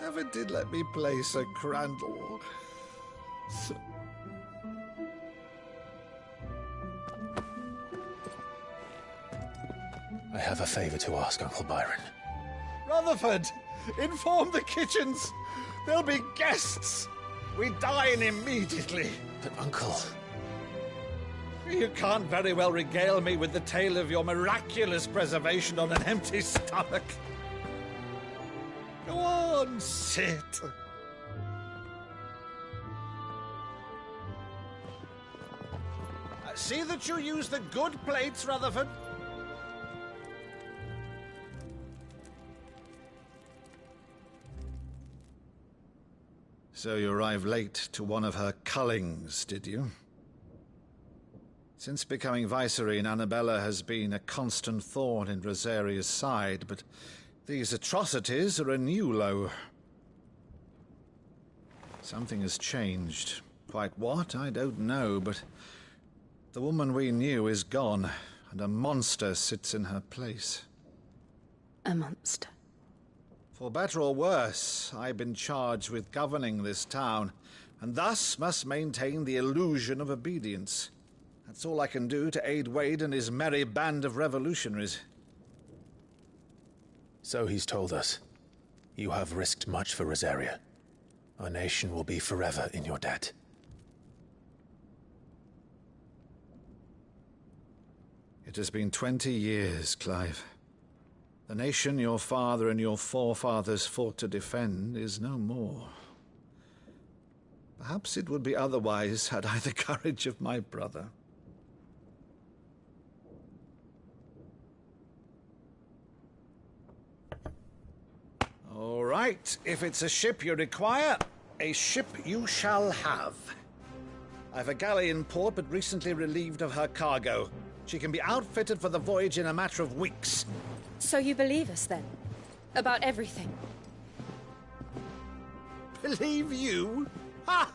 Never never did let me play Sir Crandall. I have a favour to ask, Uncle Byron. Rutherford, inform the kitchens. There'll be guests. We dine immediately. But, Uncle... You can't very well regale me with the tale of your miraculous preservation on an empty stomach. Go on, sit. See that you use the good plates, Rutherford. So you arrived late to one of her cullings, did you? Since becoming Vicereine, Annabella has been a constant thorn in Rosaria's side, but these atrocities are a new low. Something has changed. Quite what, I don't know, but the woman we knew is gone, and a monster sits in her place. A monster? For better or worse, I've been charged with governing this town, and thus must maintain the illusion of obedience. That's all I can do to aid Wade and his merry band of revolutionaries. So he's told us. You have risked much for Rosaria. Our nation will be forever in your debt. It has been 20 years, Clive. The nation your father and your forefathers fought to defend is no more. Perhaps it would be otherwise had I the courage of my brother. All right, if it's a ship you require, a ship you shall have. I've a galley in port, but recently relieved of her cargo. She can be outfitted for the voyage in a matter of weeks. So you believe us, then? About everything? Believe you? Ha!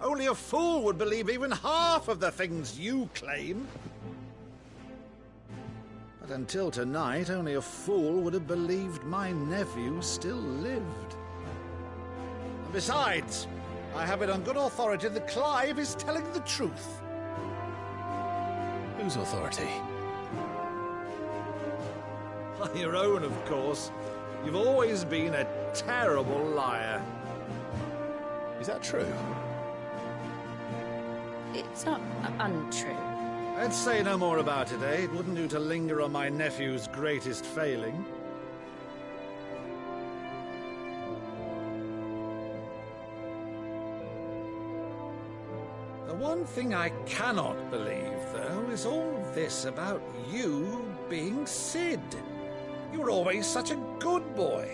Only a fool would believe even half of the things you claim. But until tonight, only a fool would have believed my nephew still lived. And besides, I have it on good authority that Clive is telling the truth. Whose authority? Your own, of course. You've always been a terrible liar. Is that true? It's not untrue. Let's say no more about it, eh? It wouldn't do to linger on my nephew's greatest failing. The one thing I cannot believe, though, is all this about you being Sid. You were always such a good boy,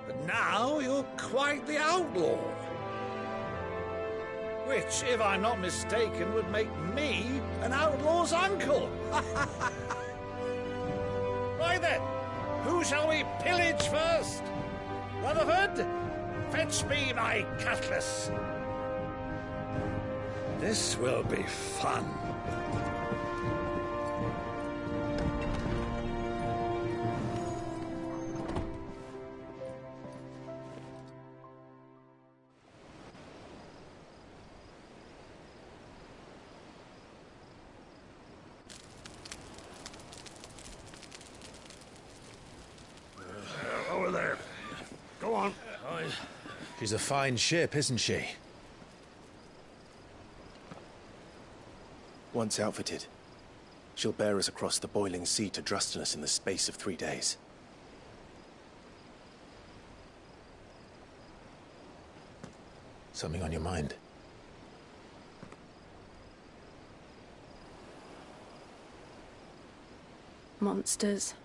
but now you're quite the outlaw. Which, if I'm not mistaken, would make me an outlaw's uncle. Right then, who shall we pillage first? Rutherford, fetch me my cutlass. This will be fun. Over there. Go on. She's a fine ship, isn't she? Once outfitted, she'll bear us across the boiling sea to Drustinus in the space of 3 days. Something on your mind? Monsters.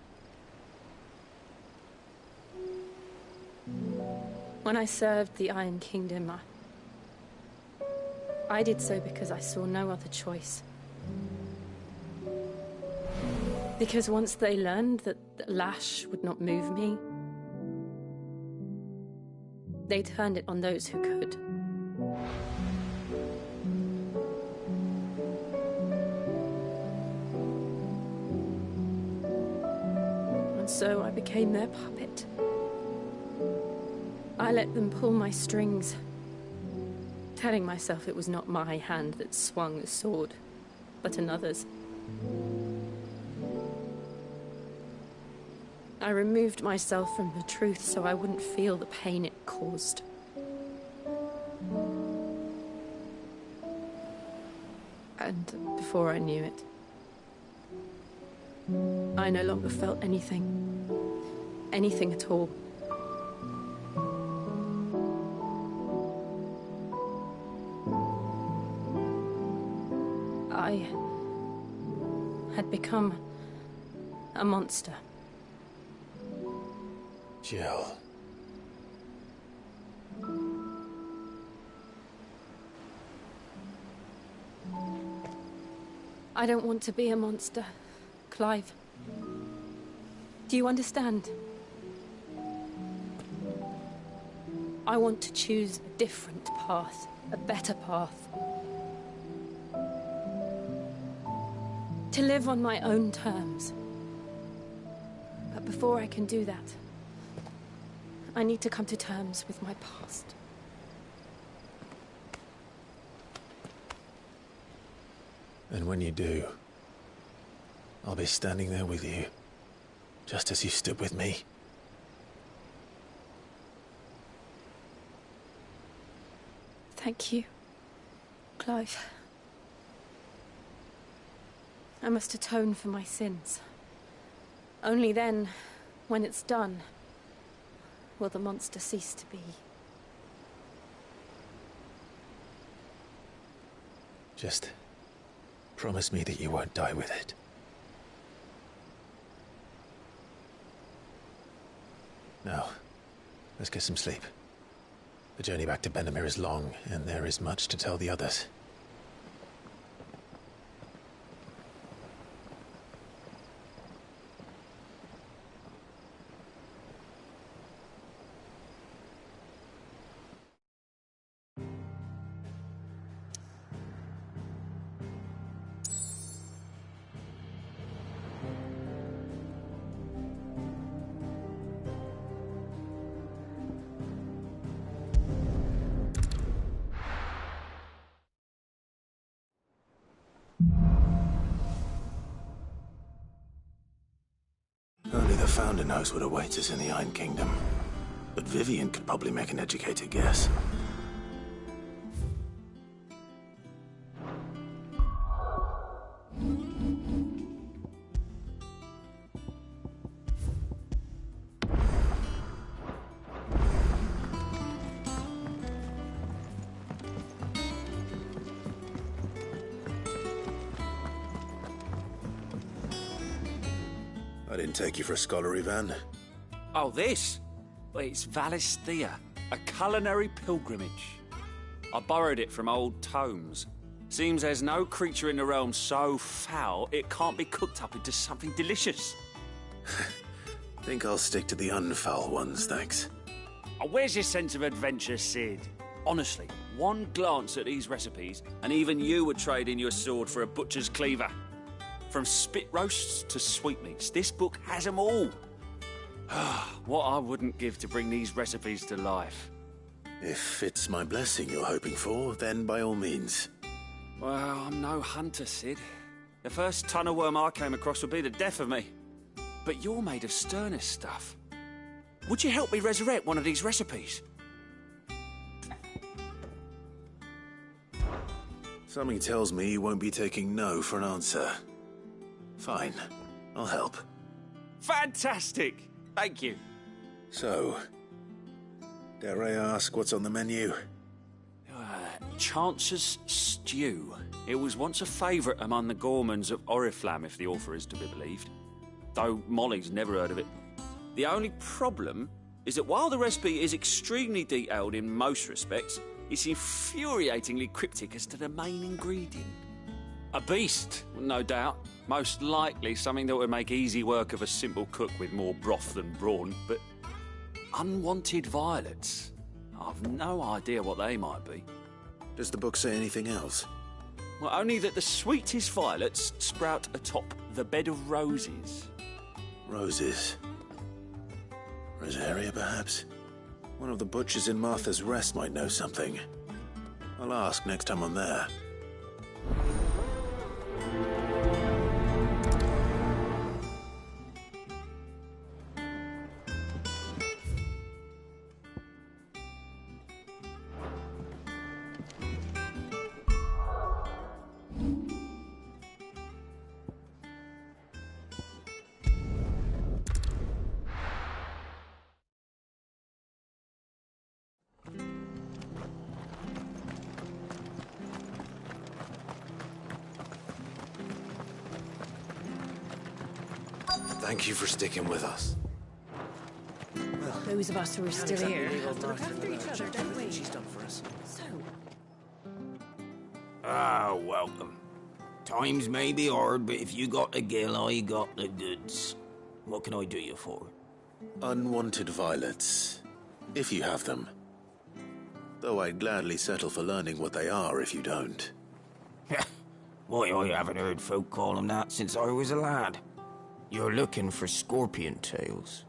When I served the Iron Kingdom, I did so because I saw no other choice. Because once they learned that the lash would not move me, they turned it on those who could. And so I became their puppet. I let them pull my strings, telling myself it was not my hand that swung the sword, but another's. I removed myself from the truth so I wouldn't feel the pain it caused. And before I knew it, I no longer felt anything. Anything at all. I had become a monster. Jill. I don't want to be a monster, Clive. Do you understand? I want to choose a different path, a better path. To live on my own terms. But before I can do that, I need to come to terms with my past. And when you do, I'll be standing there with you, just as you stood with me. Thank you, Clive. I must atone for my sins. Only then, when it's done, will the monster cease to be. Just promise me that you won't die with it. Now, let's get some sleep. The journey back to Benamir is long, and there is much to tell the others. Only the Founder knows what awaits us in the Iron Kingdom. But Vivian could probably make an educated guess. I didn't take you for a scholar, Ivan. Oh, this? Well, it's Valisthea, a culinary pilgrimage. I borrowed it from old tomes. Seems there's no creature in the realm so foul it can't be cooked up into something delicious. Think I'll stick to the unfoul ones, thanks. Oh, where's your sense of adventure, Sid? Honestly, one glance at these recipes, and even you would trade in your sword for a butcher's cleaver. From spit roasts to sweetmeats, this book has them all. What I wouldn't give to bring these recipes to life. If it's my blessing you're hoping for, then by all means. Well, I'm no hunter, Sid. The first tunnel worm I came across would be the death of me. But you're made of sterner stuff. Would you help me resurrect one of these recipes? Something tells me you won't be taking no for an answer. Fine, I'll help. Fantastic! Thank you. So, dare I ask what's on the menu? Chance's Stew. It was once a favourite among the gourmands of Oriflamme, if the author is to be believed. Though Molly's never heard of it. The only problem is that while the recipe is extremely detailed in most respects, it's infuriatingly cryptic as to the main ingredient. A beast, no doubt. Most likely something that would make easy work of a simple cook with more broth than brawn, but unwanted violets. I've no idea what they might be. Does the book say anything else? Well, only that the sweetest violets sprout atop the bed of roses. Roses. Rosaria, perhaps? One of the butchers in Martha's Rest might know something. I'll ask next time I'm there. Thank you for sticking with us. Those of us who are still here have to look after each other, don't we? She's done for us. So, Ah, welcome. Times may be hard, but if you got the gill, I got the goods. What can I do you for? Unwanted violets, if you have them. Though I'd gladly settle for learning what they are if you don't. Why, I haven't heard folk call them that since I was a lad. You're looking for scorpion tails.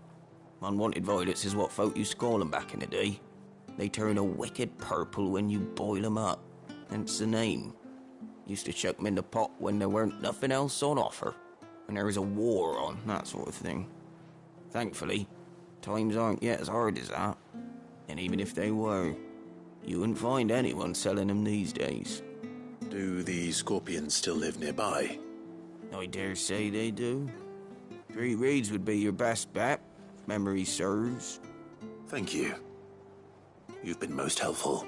Unwanted violets is what folk used to call them back in the day. They turn a wicked purple when you boil them up. Hence the name. Used to chuck them in the pot when there weren't nothing else on offer. When there was a war on, that sort of thing. Thankfully, times aren't yet as hard as that. And even if they were, you wouldn't find anyone selling them these days. Do the scorpions still live nearby? I dare say they do. 3 reeds would be your best bet, if memory serves. Thank you. You've been most helpful.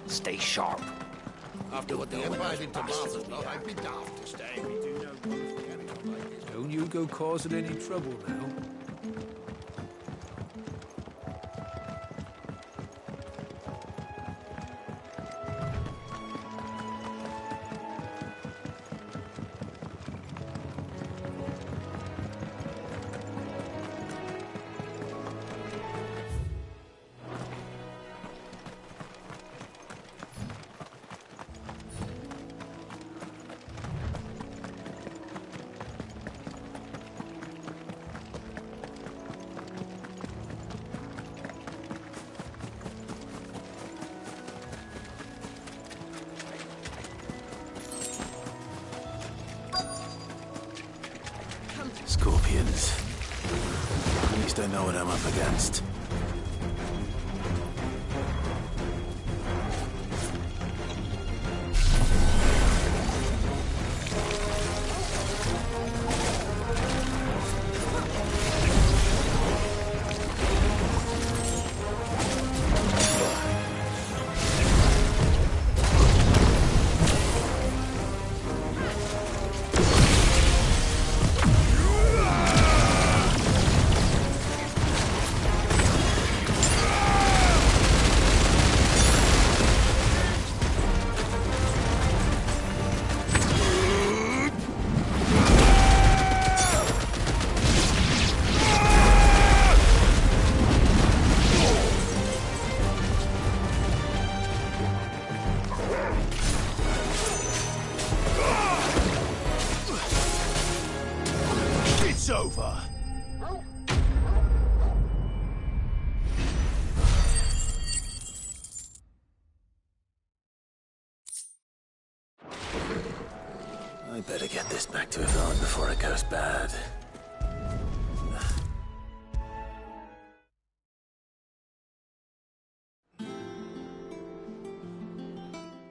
Stay sharp. After what the Empire did to Martha's Knot, I'd be daft to stay. Don't you go causing any trouble now. Scorpions. At least I know what I'm up against. It's over. I better get this back to Yvonne before it goes bad.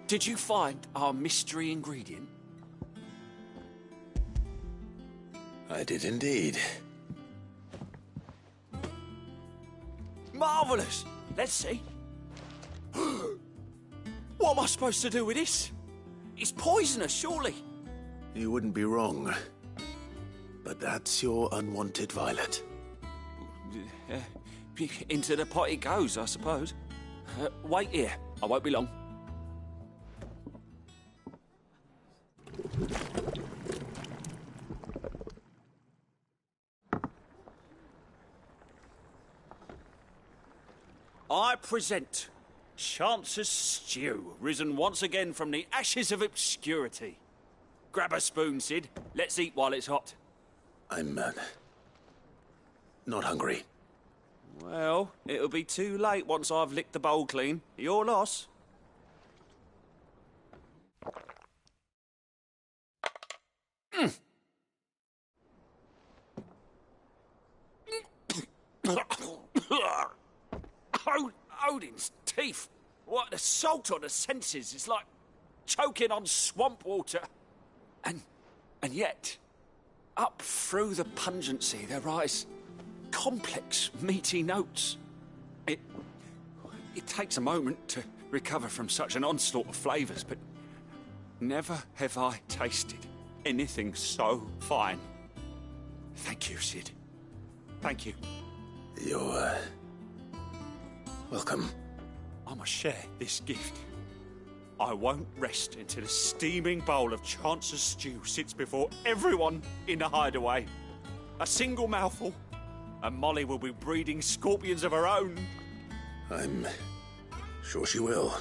Did you find our mystery ingredient? I did indeed. Marvellous! Let's see. What am I supposed to do with this? It's poisonous, surely. You wouldn't be wrong. But that's your unwanted violet. Into the pot it goes, I suppose. Wait here. I won't be long. I present Chance's Stew, risen once again from the ashes of obscurity. Grab a spoon, Sid. Let's eat while it's hot. I'm, not hungry. Well, it'll be too late once I've licked the bowl clean. Your loss. Odin's teeth. What, the salt on the senses is like choking on swamp water. And yet, up through the pungency there rise complex, meaty notes. It takes a moment to recover from such an onslaught of flavours, but never have I tasted anything so fine. Thank you, Sid. Thank you. You're, welcome. I must share this gift. I won't rest until a steaming bowl of Chance's stew sits before everyone in the hideaway. A single mouthful, and Molly will be breeding scorpions of her own. I'm sure she will.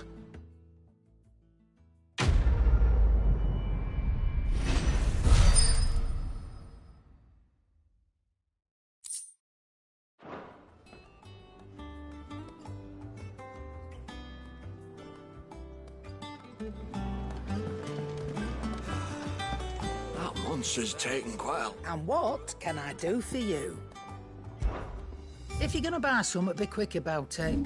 That monster's taken quite a... And what can I do for you? If you're gonna buy something, be quick about it.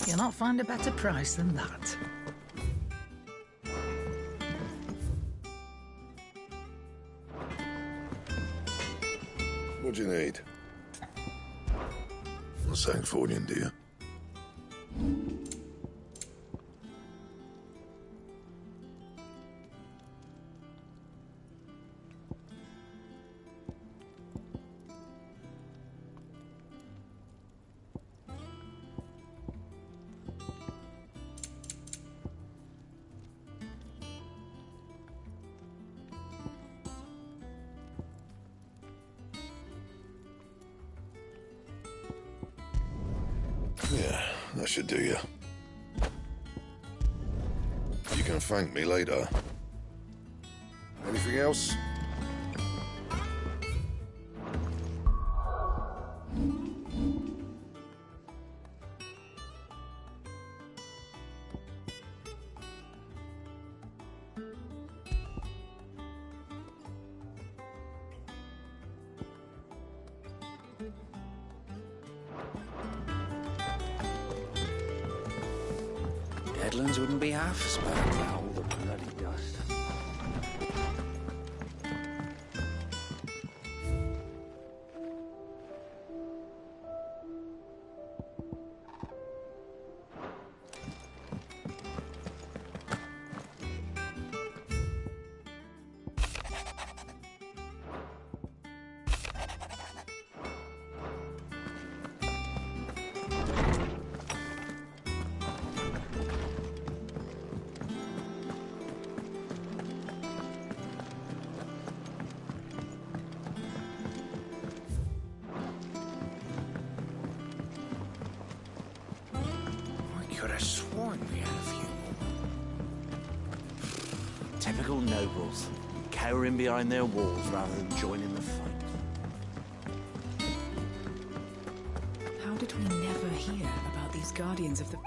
You'll not find a better price than that. What do you need? Not saying fortune, do you? Yeah, that should do you. You can thank me later. Anything else? Deadlands wouldn't be half as bad without all the bloody dust. Could have sworn we had a few more. Typical nobles, cowering behind their walls rather than joining the fight. How did we never hear about these guardians of the...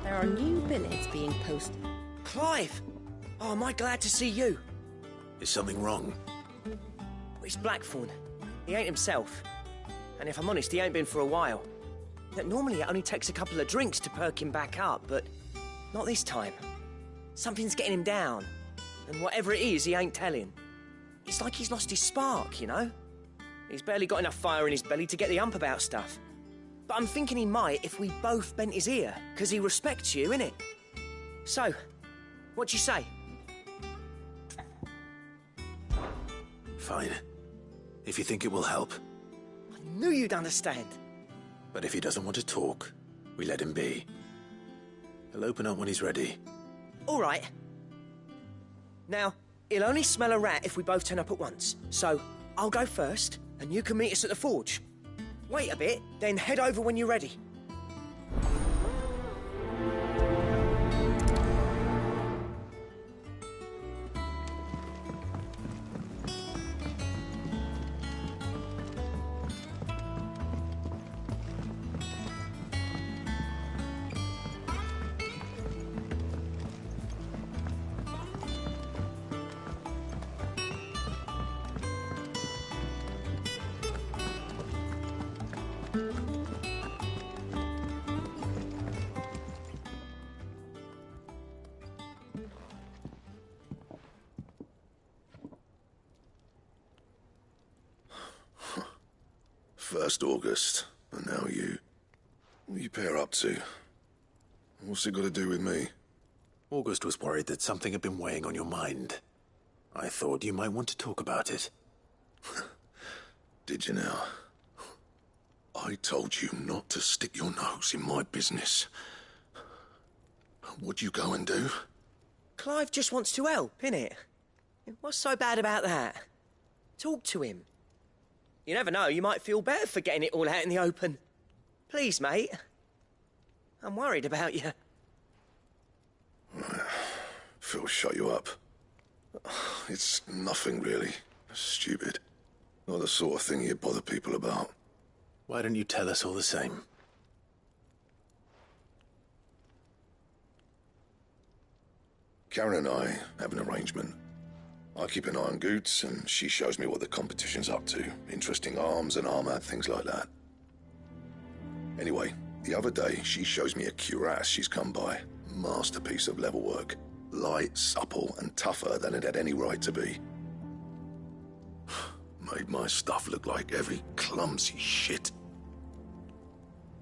There are new billets being posted. Clive! Oh, am I glad to see you? Is something wrong? It's Blackthorn. He ain't himself. And if I'm honest, he ain't been for a while. Look, normally it only takes a couple of drinks to perk him back up, but not this time. Something's getting him down. And whatever it is, he ain't telling. It's like he's lost his spark, you know? He's barely got enough fire in his belly to get the ump about stuff. But I'm thinking he might if we both bent his ear, because he respects you, innit? So, what you say? Fine. If you think it will help. I knew you'd understand. But if he doesn't want to talk, we let him be. He'll open up when he's ready. All right. Now, he'll only smell a rat if we both turn up at once. So, I'll go first, and you can meet us at the forge. Wait a bit, then head over when you're ready. First August, and now you. What are you pair up to? What's it got to do with me? August was worried that something had been weighing on your mind. I thought you might want to talk about it. Did you now? I told you not to stick your nose in my business. What'd you go and do? Clive just wants to help, innit? What's so bad about that? Talk to him. You never know, you might feel better for getting it all out in the open. Please, mate. I'm worried about you. Phil shut you up. It's nothing, really. Stupid. Not the sort of thing you bother people about. Why don't you tell us all the same? Karen and I have an arrangement. I keep an eye on Goots, and she shows me what the competition's up to. Interesting arms and armor, things like that. Anyway, the other day, she shows me a cuirass she's come by. Masterpiece of level work. Light, supple, and tougher than it had any right to be. Made my stuff look like every clumsy shit.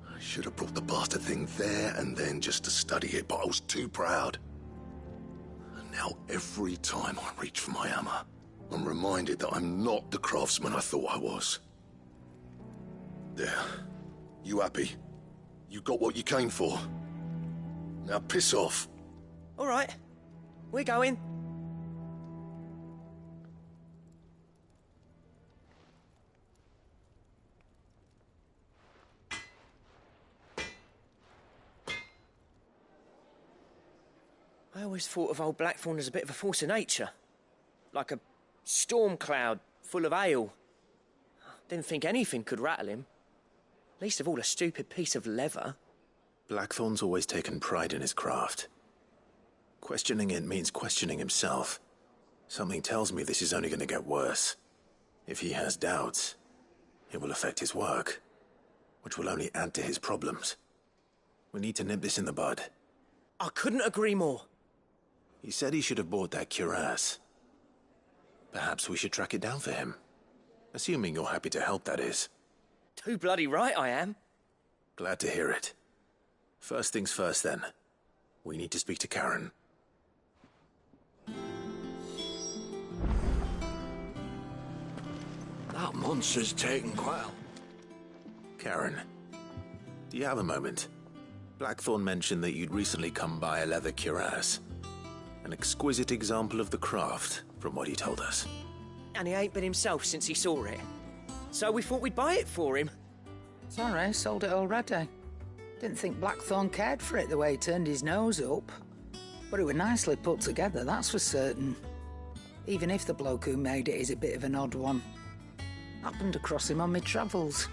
I should have brought the bastard thing there and then just to study it, but I was too proud. Now, every time I reach for my hammer, I'm reminded that I'm not the craftsman I thought I was. There. You happy? You got what you came for. Now piss off. All right. We're going. I always thought of old Blackthorn as a bit of a force of nature. Like a storm cloud full of ale. Didn't think anything could rattle him. Least of all a stupid piece of leather. Blackthorn's always taken pride in his craft. Questioning it means questioning himself. Something tells me this is only going to get worse. If he has doubts, it will affect his work, which will only add to his problems. We need to nip this in the bud. I couldn't agree more. He said he should have bought that cuirass. Perhaps we should track it down for him. Assuming you're happy to help, that is. Too bloody right I am. Glad to hear it. First things first, then. We need to speak to Karen. That monster's taken quite. Karen, do you have a moment? Blackthorn mentioned that you'd recently come by a leather cuirass. An exquisite example of the craft, from what he told us. And he ain't been himself since he saw it. So we thought we'd buy it for him. Sorry, sold it already. Didn't think Blackthorn cared for it the way he turned his nose up. But it was nicely put together, that's for certain. Even if the bloke who made it is a bit of an odd one. Happened across him on my travels.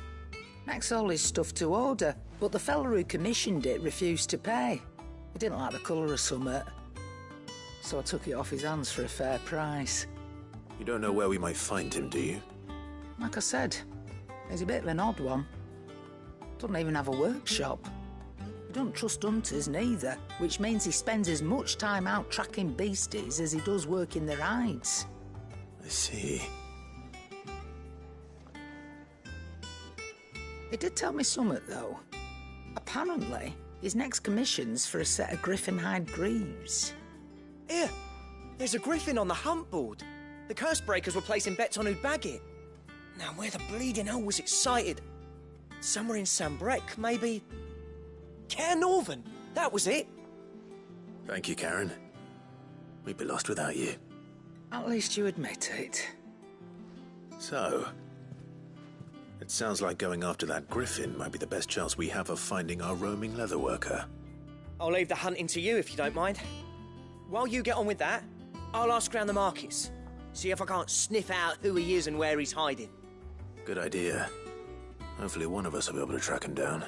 Makes all his stuff to order, but the fella who commissioned it refused to pay. He didn't like the colour of summit. So I took it off his hands for a fair price. You don't know where we might find him, do you? Like I said, he's a bit of an odd one. Doesn't even have a workshop. He don't trust hunters neither, which means he spends as much time out tracking beasties as he does working their hides. I see. He did tell me something, though. Apparently, his next commission's for a set of griffin hide greaves. Here, there's a griffin on the hunt board. The curse breakers were placing bets on who'd bag it. Now, where the bleeding hell was it sighted? Somewhere in Sambrec, maybe... Care Northern, that was it. Thank you, Karen. We'd be lost without you. At least you admit it. So, it sounds like going after that griffin might be the best chance we have of finding our roaming leatherworker. I'll leave the hunting to you if you don't mind. While you get on with that, I'll ask around the markets. See if I can't sniff out who he is and where he's hiding. Good idea. Hopefully one of us will be able to track him down.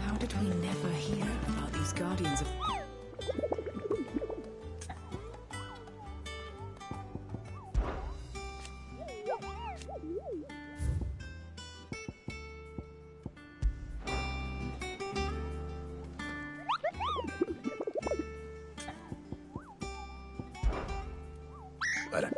How did we never hear about these guardians of... Better.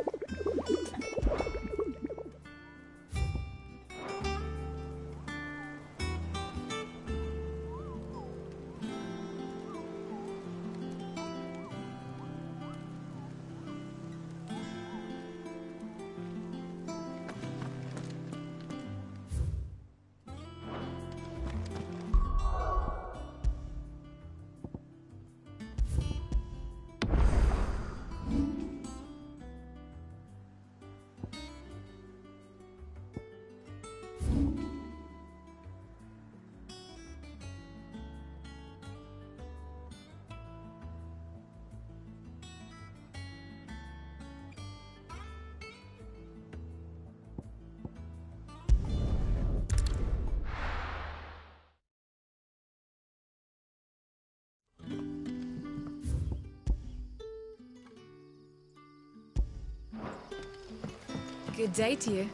Good day to you.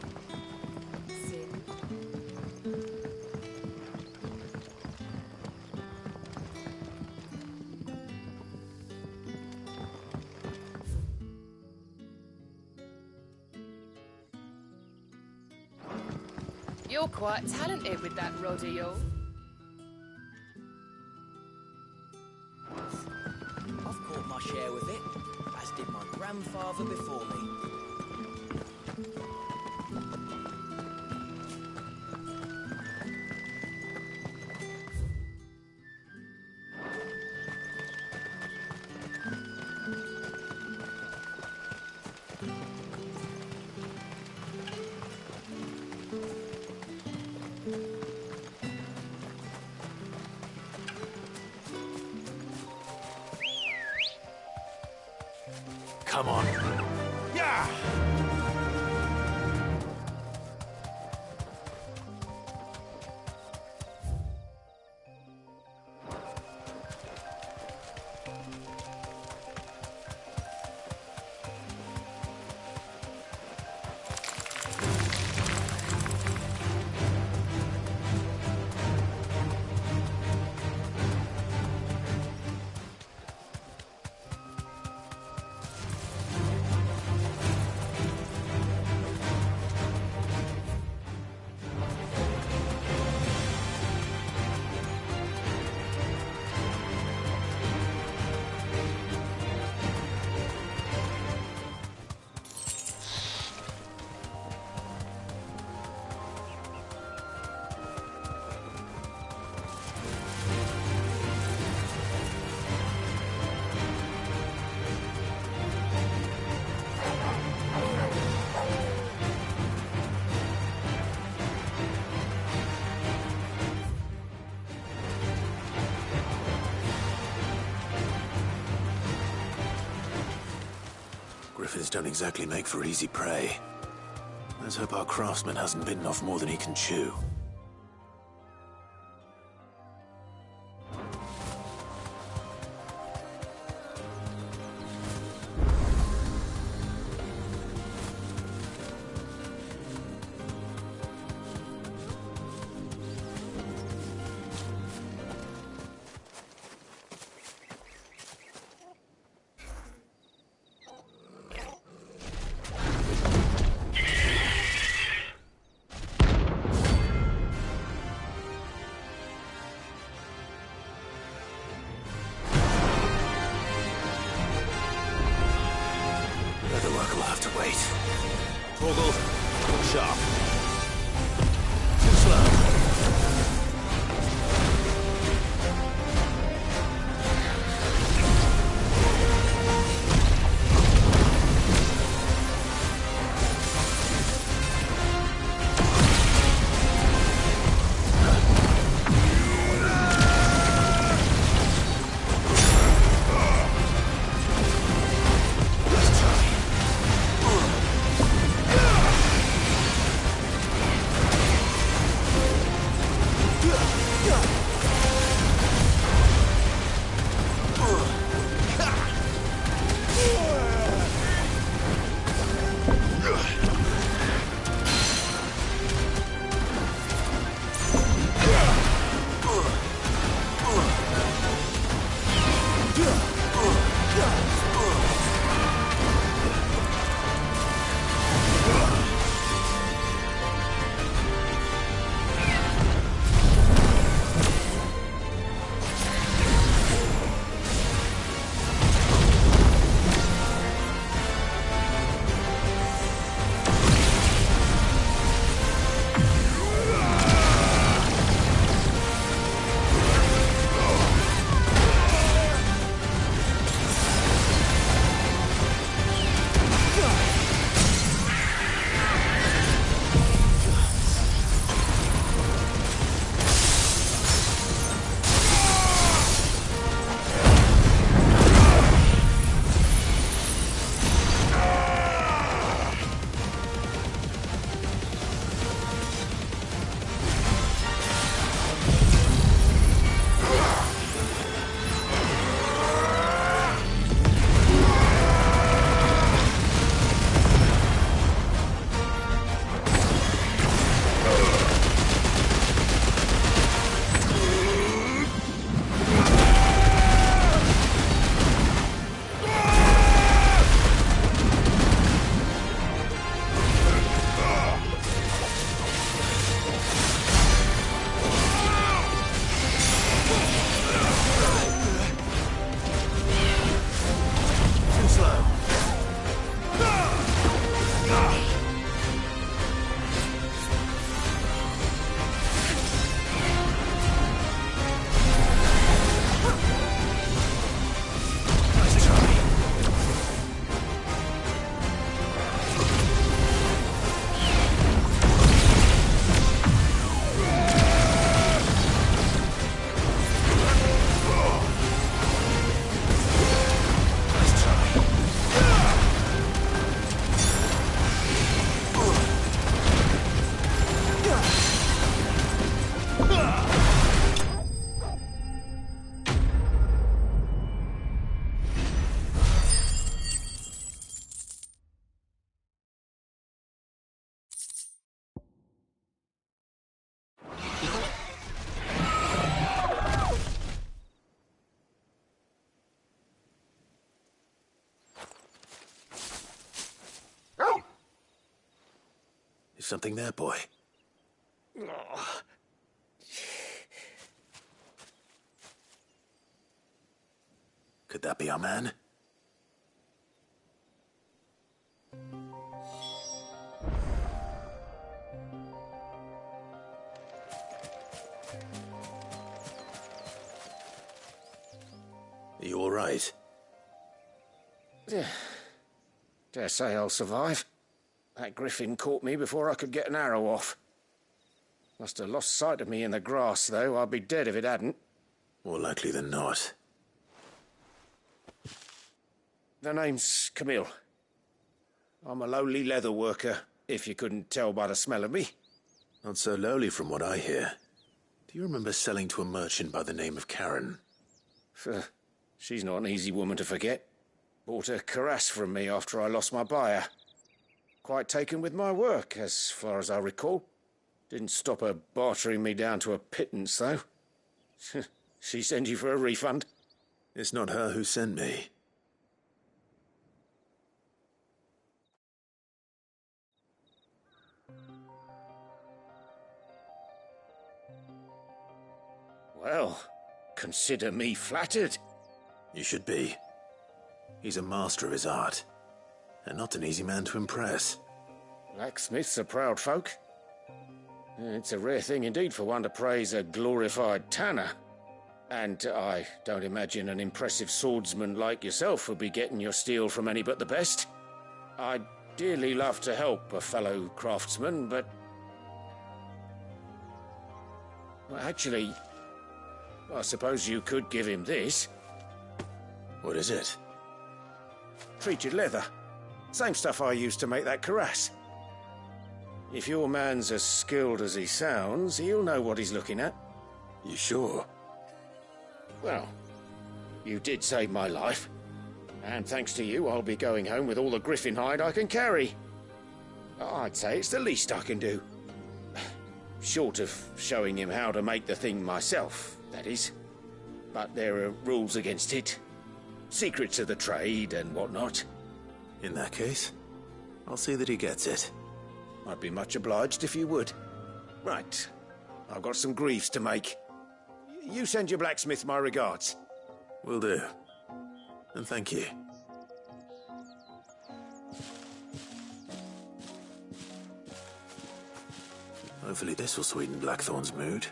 You're quite talented with that rod of yours. I've caught my share with it, as did my grandfather before me. Come on. Yeah! Griffins don't exactly make for easy prey. Let's hope our craftsman hasn't bitten off more than he can chew. sharp. Too slow. Is something there, boy? Could that be our man? Are you all right? Dare say I'll survive. That griffin caught me before I could get an arrow off. Must have lost sight of me in the grass, though. I'd be dead if it hadn't. More likely than not. The name's Camille. I'm a lowly leather worker, if you couldn't tell by the smell of me. Not so lowly from what I hear. Do you remember selling to a merchant by the name of Karen? She's not an easy woman to forget. Bought a cuirass from me after I lost my buyer. Quite taken with my work, as far as I recall. Didn't stop her bartering me down to a pittance, though. She sent you for a refund? It's not her who sent me. Well, consider me flattered. You should be. He's a master of his art, and not an easy man to impress. Blacksmiths are proud folk. It's a rare thing indeed for one to praise a glorified tanner. And I don't imagine an impressive swordsman like yourself would be getting your steel from any but the best. I'd dearly love to help a fellow craftsman, but... well, actually, I suppose you could give him this. What is it? Treated leather. Same stuff I used to make that cuirass. If your man's as skilled as he sounds, he'll know what he's looking at. You sure? Well, you did save my life. And thanks to you, I'll be going home with all the griffin hide I can carry. I'd say it's the least I can do. Short of showing him how to make the thing myself, that is. But there are rules against it. Secrets of the trade and whatnot. In that case, I'll see that he gets it. I'd be much obliged if you would. Right. I've got some greaves to make. You send your blacksmith my regards. Will do. And thank you. Hopefully this will sweeten Blackthorn's mood.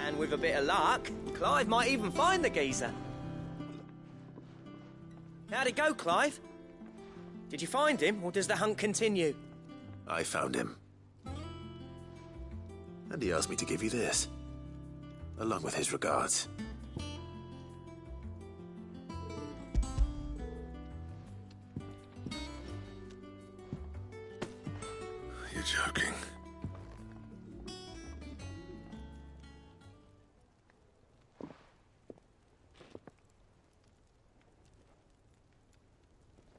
And with a bit of luck, Clive might even find the geezer. How'd it go, Clive? Did you find him, or does the hunt continue? I found him. And he asked me to give you this, along with his regards. You're joking.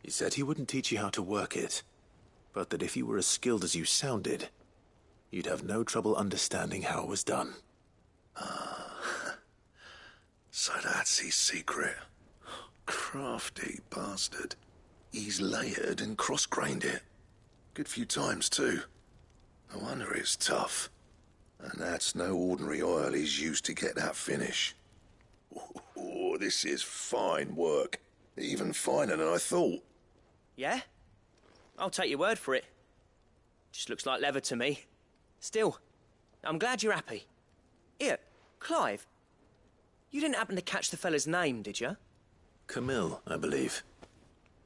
He said he wouldn't teach you how to work it, but that if you were as skilled as you sounded, you'd have no trouble understanding how it was done. So that's his secret. Crafty bastard. He's layered and cross-grained it. Good few times, too. No wonder it's tough. And that's no ordinary oil he's used to get that finish. Oh, this is fine work. Even finer than I thought. Yeah? I'll take your word for it. Just looks like leather to me. Still, I'm glad you're happy. Here, Clive. You didn't happen to catch the fella's name, did you? Camille, I believe.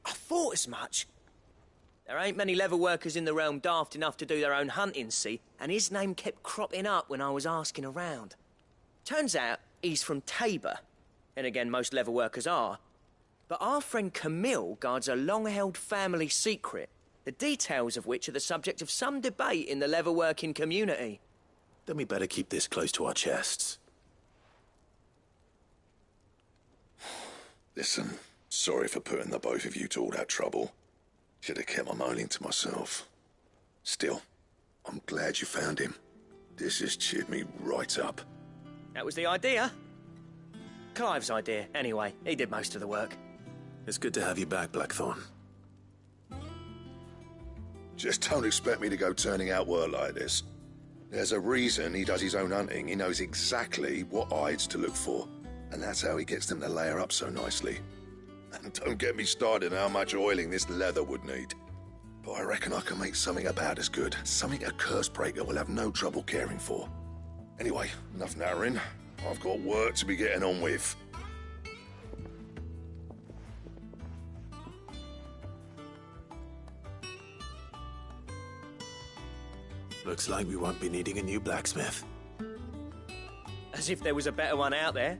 I thought as much. There ain't many leather workers in the realm daft enough to do their own hunting, see? And his name kept cropping up when I was asking around. Turns out he's from Tabor. And again, most leather workers are. But our friend Camille guards a long-held family secret, the details of which are the subject of some debate in the leather-working community. Then we better keep this close to our chests. Listen, sorry for putting the both of you to all that trouble. Should have kept my moaning to myself. Still, I'm glad you found him. This has cheered me right up. That was the idea. Clive's idea, anyway. He did most of the work. It's good to have you back, Blackthorn. Just don't expect me to go turning out work like this. There's a reason he does his own hunting. He knows exactly what hides to look for. And that's how he gets them to layer up so nicely. And don't get me started on how much oiling this leather would need. But I reckon I can make something about as good. Something a Cursebreaker will have no trouble caring for. Anyway, enough nattering. I've got work to be getting on with. Looks like we won't be needing a new blacksmith. As if there was a better one out there.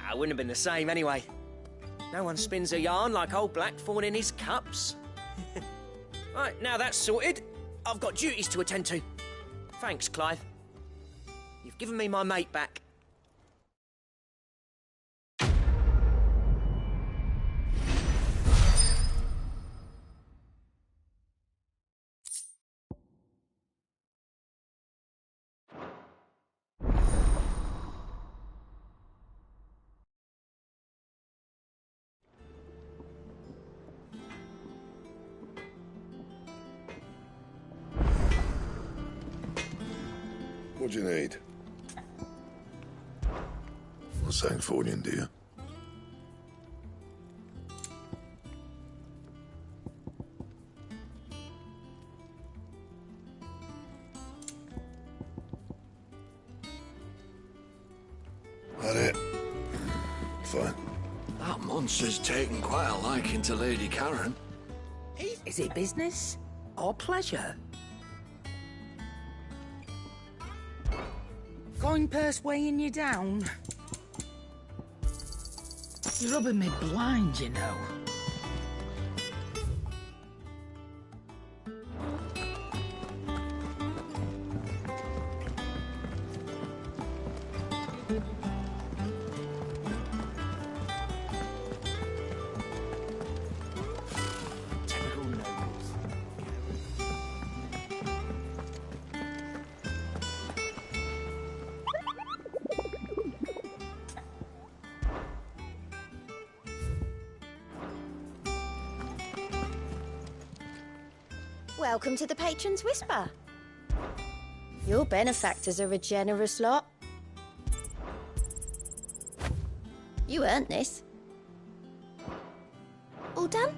It wouldn't have been the same anyway. No one spins a yarn like old Blackthorn in his cups. Right, now that's sorted, I've got duties to attend to. Thanks, Clive. You've given me my mate back. What do you need? Well, thanks for you, dear. That it? Fine. That monster's taken quite a liking to Lady Karen. Is it business or pleasure? Coin purse weighing you down? You're rubbing me blind, you know. Welcome to the Patron's Whisper. Your benefactors are a generous lot. You earned this. All done?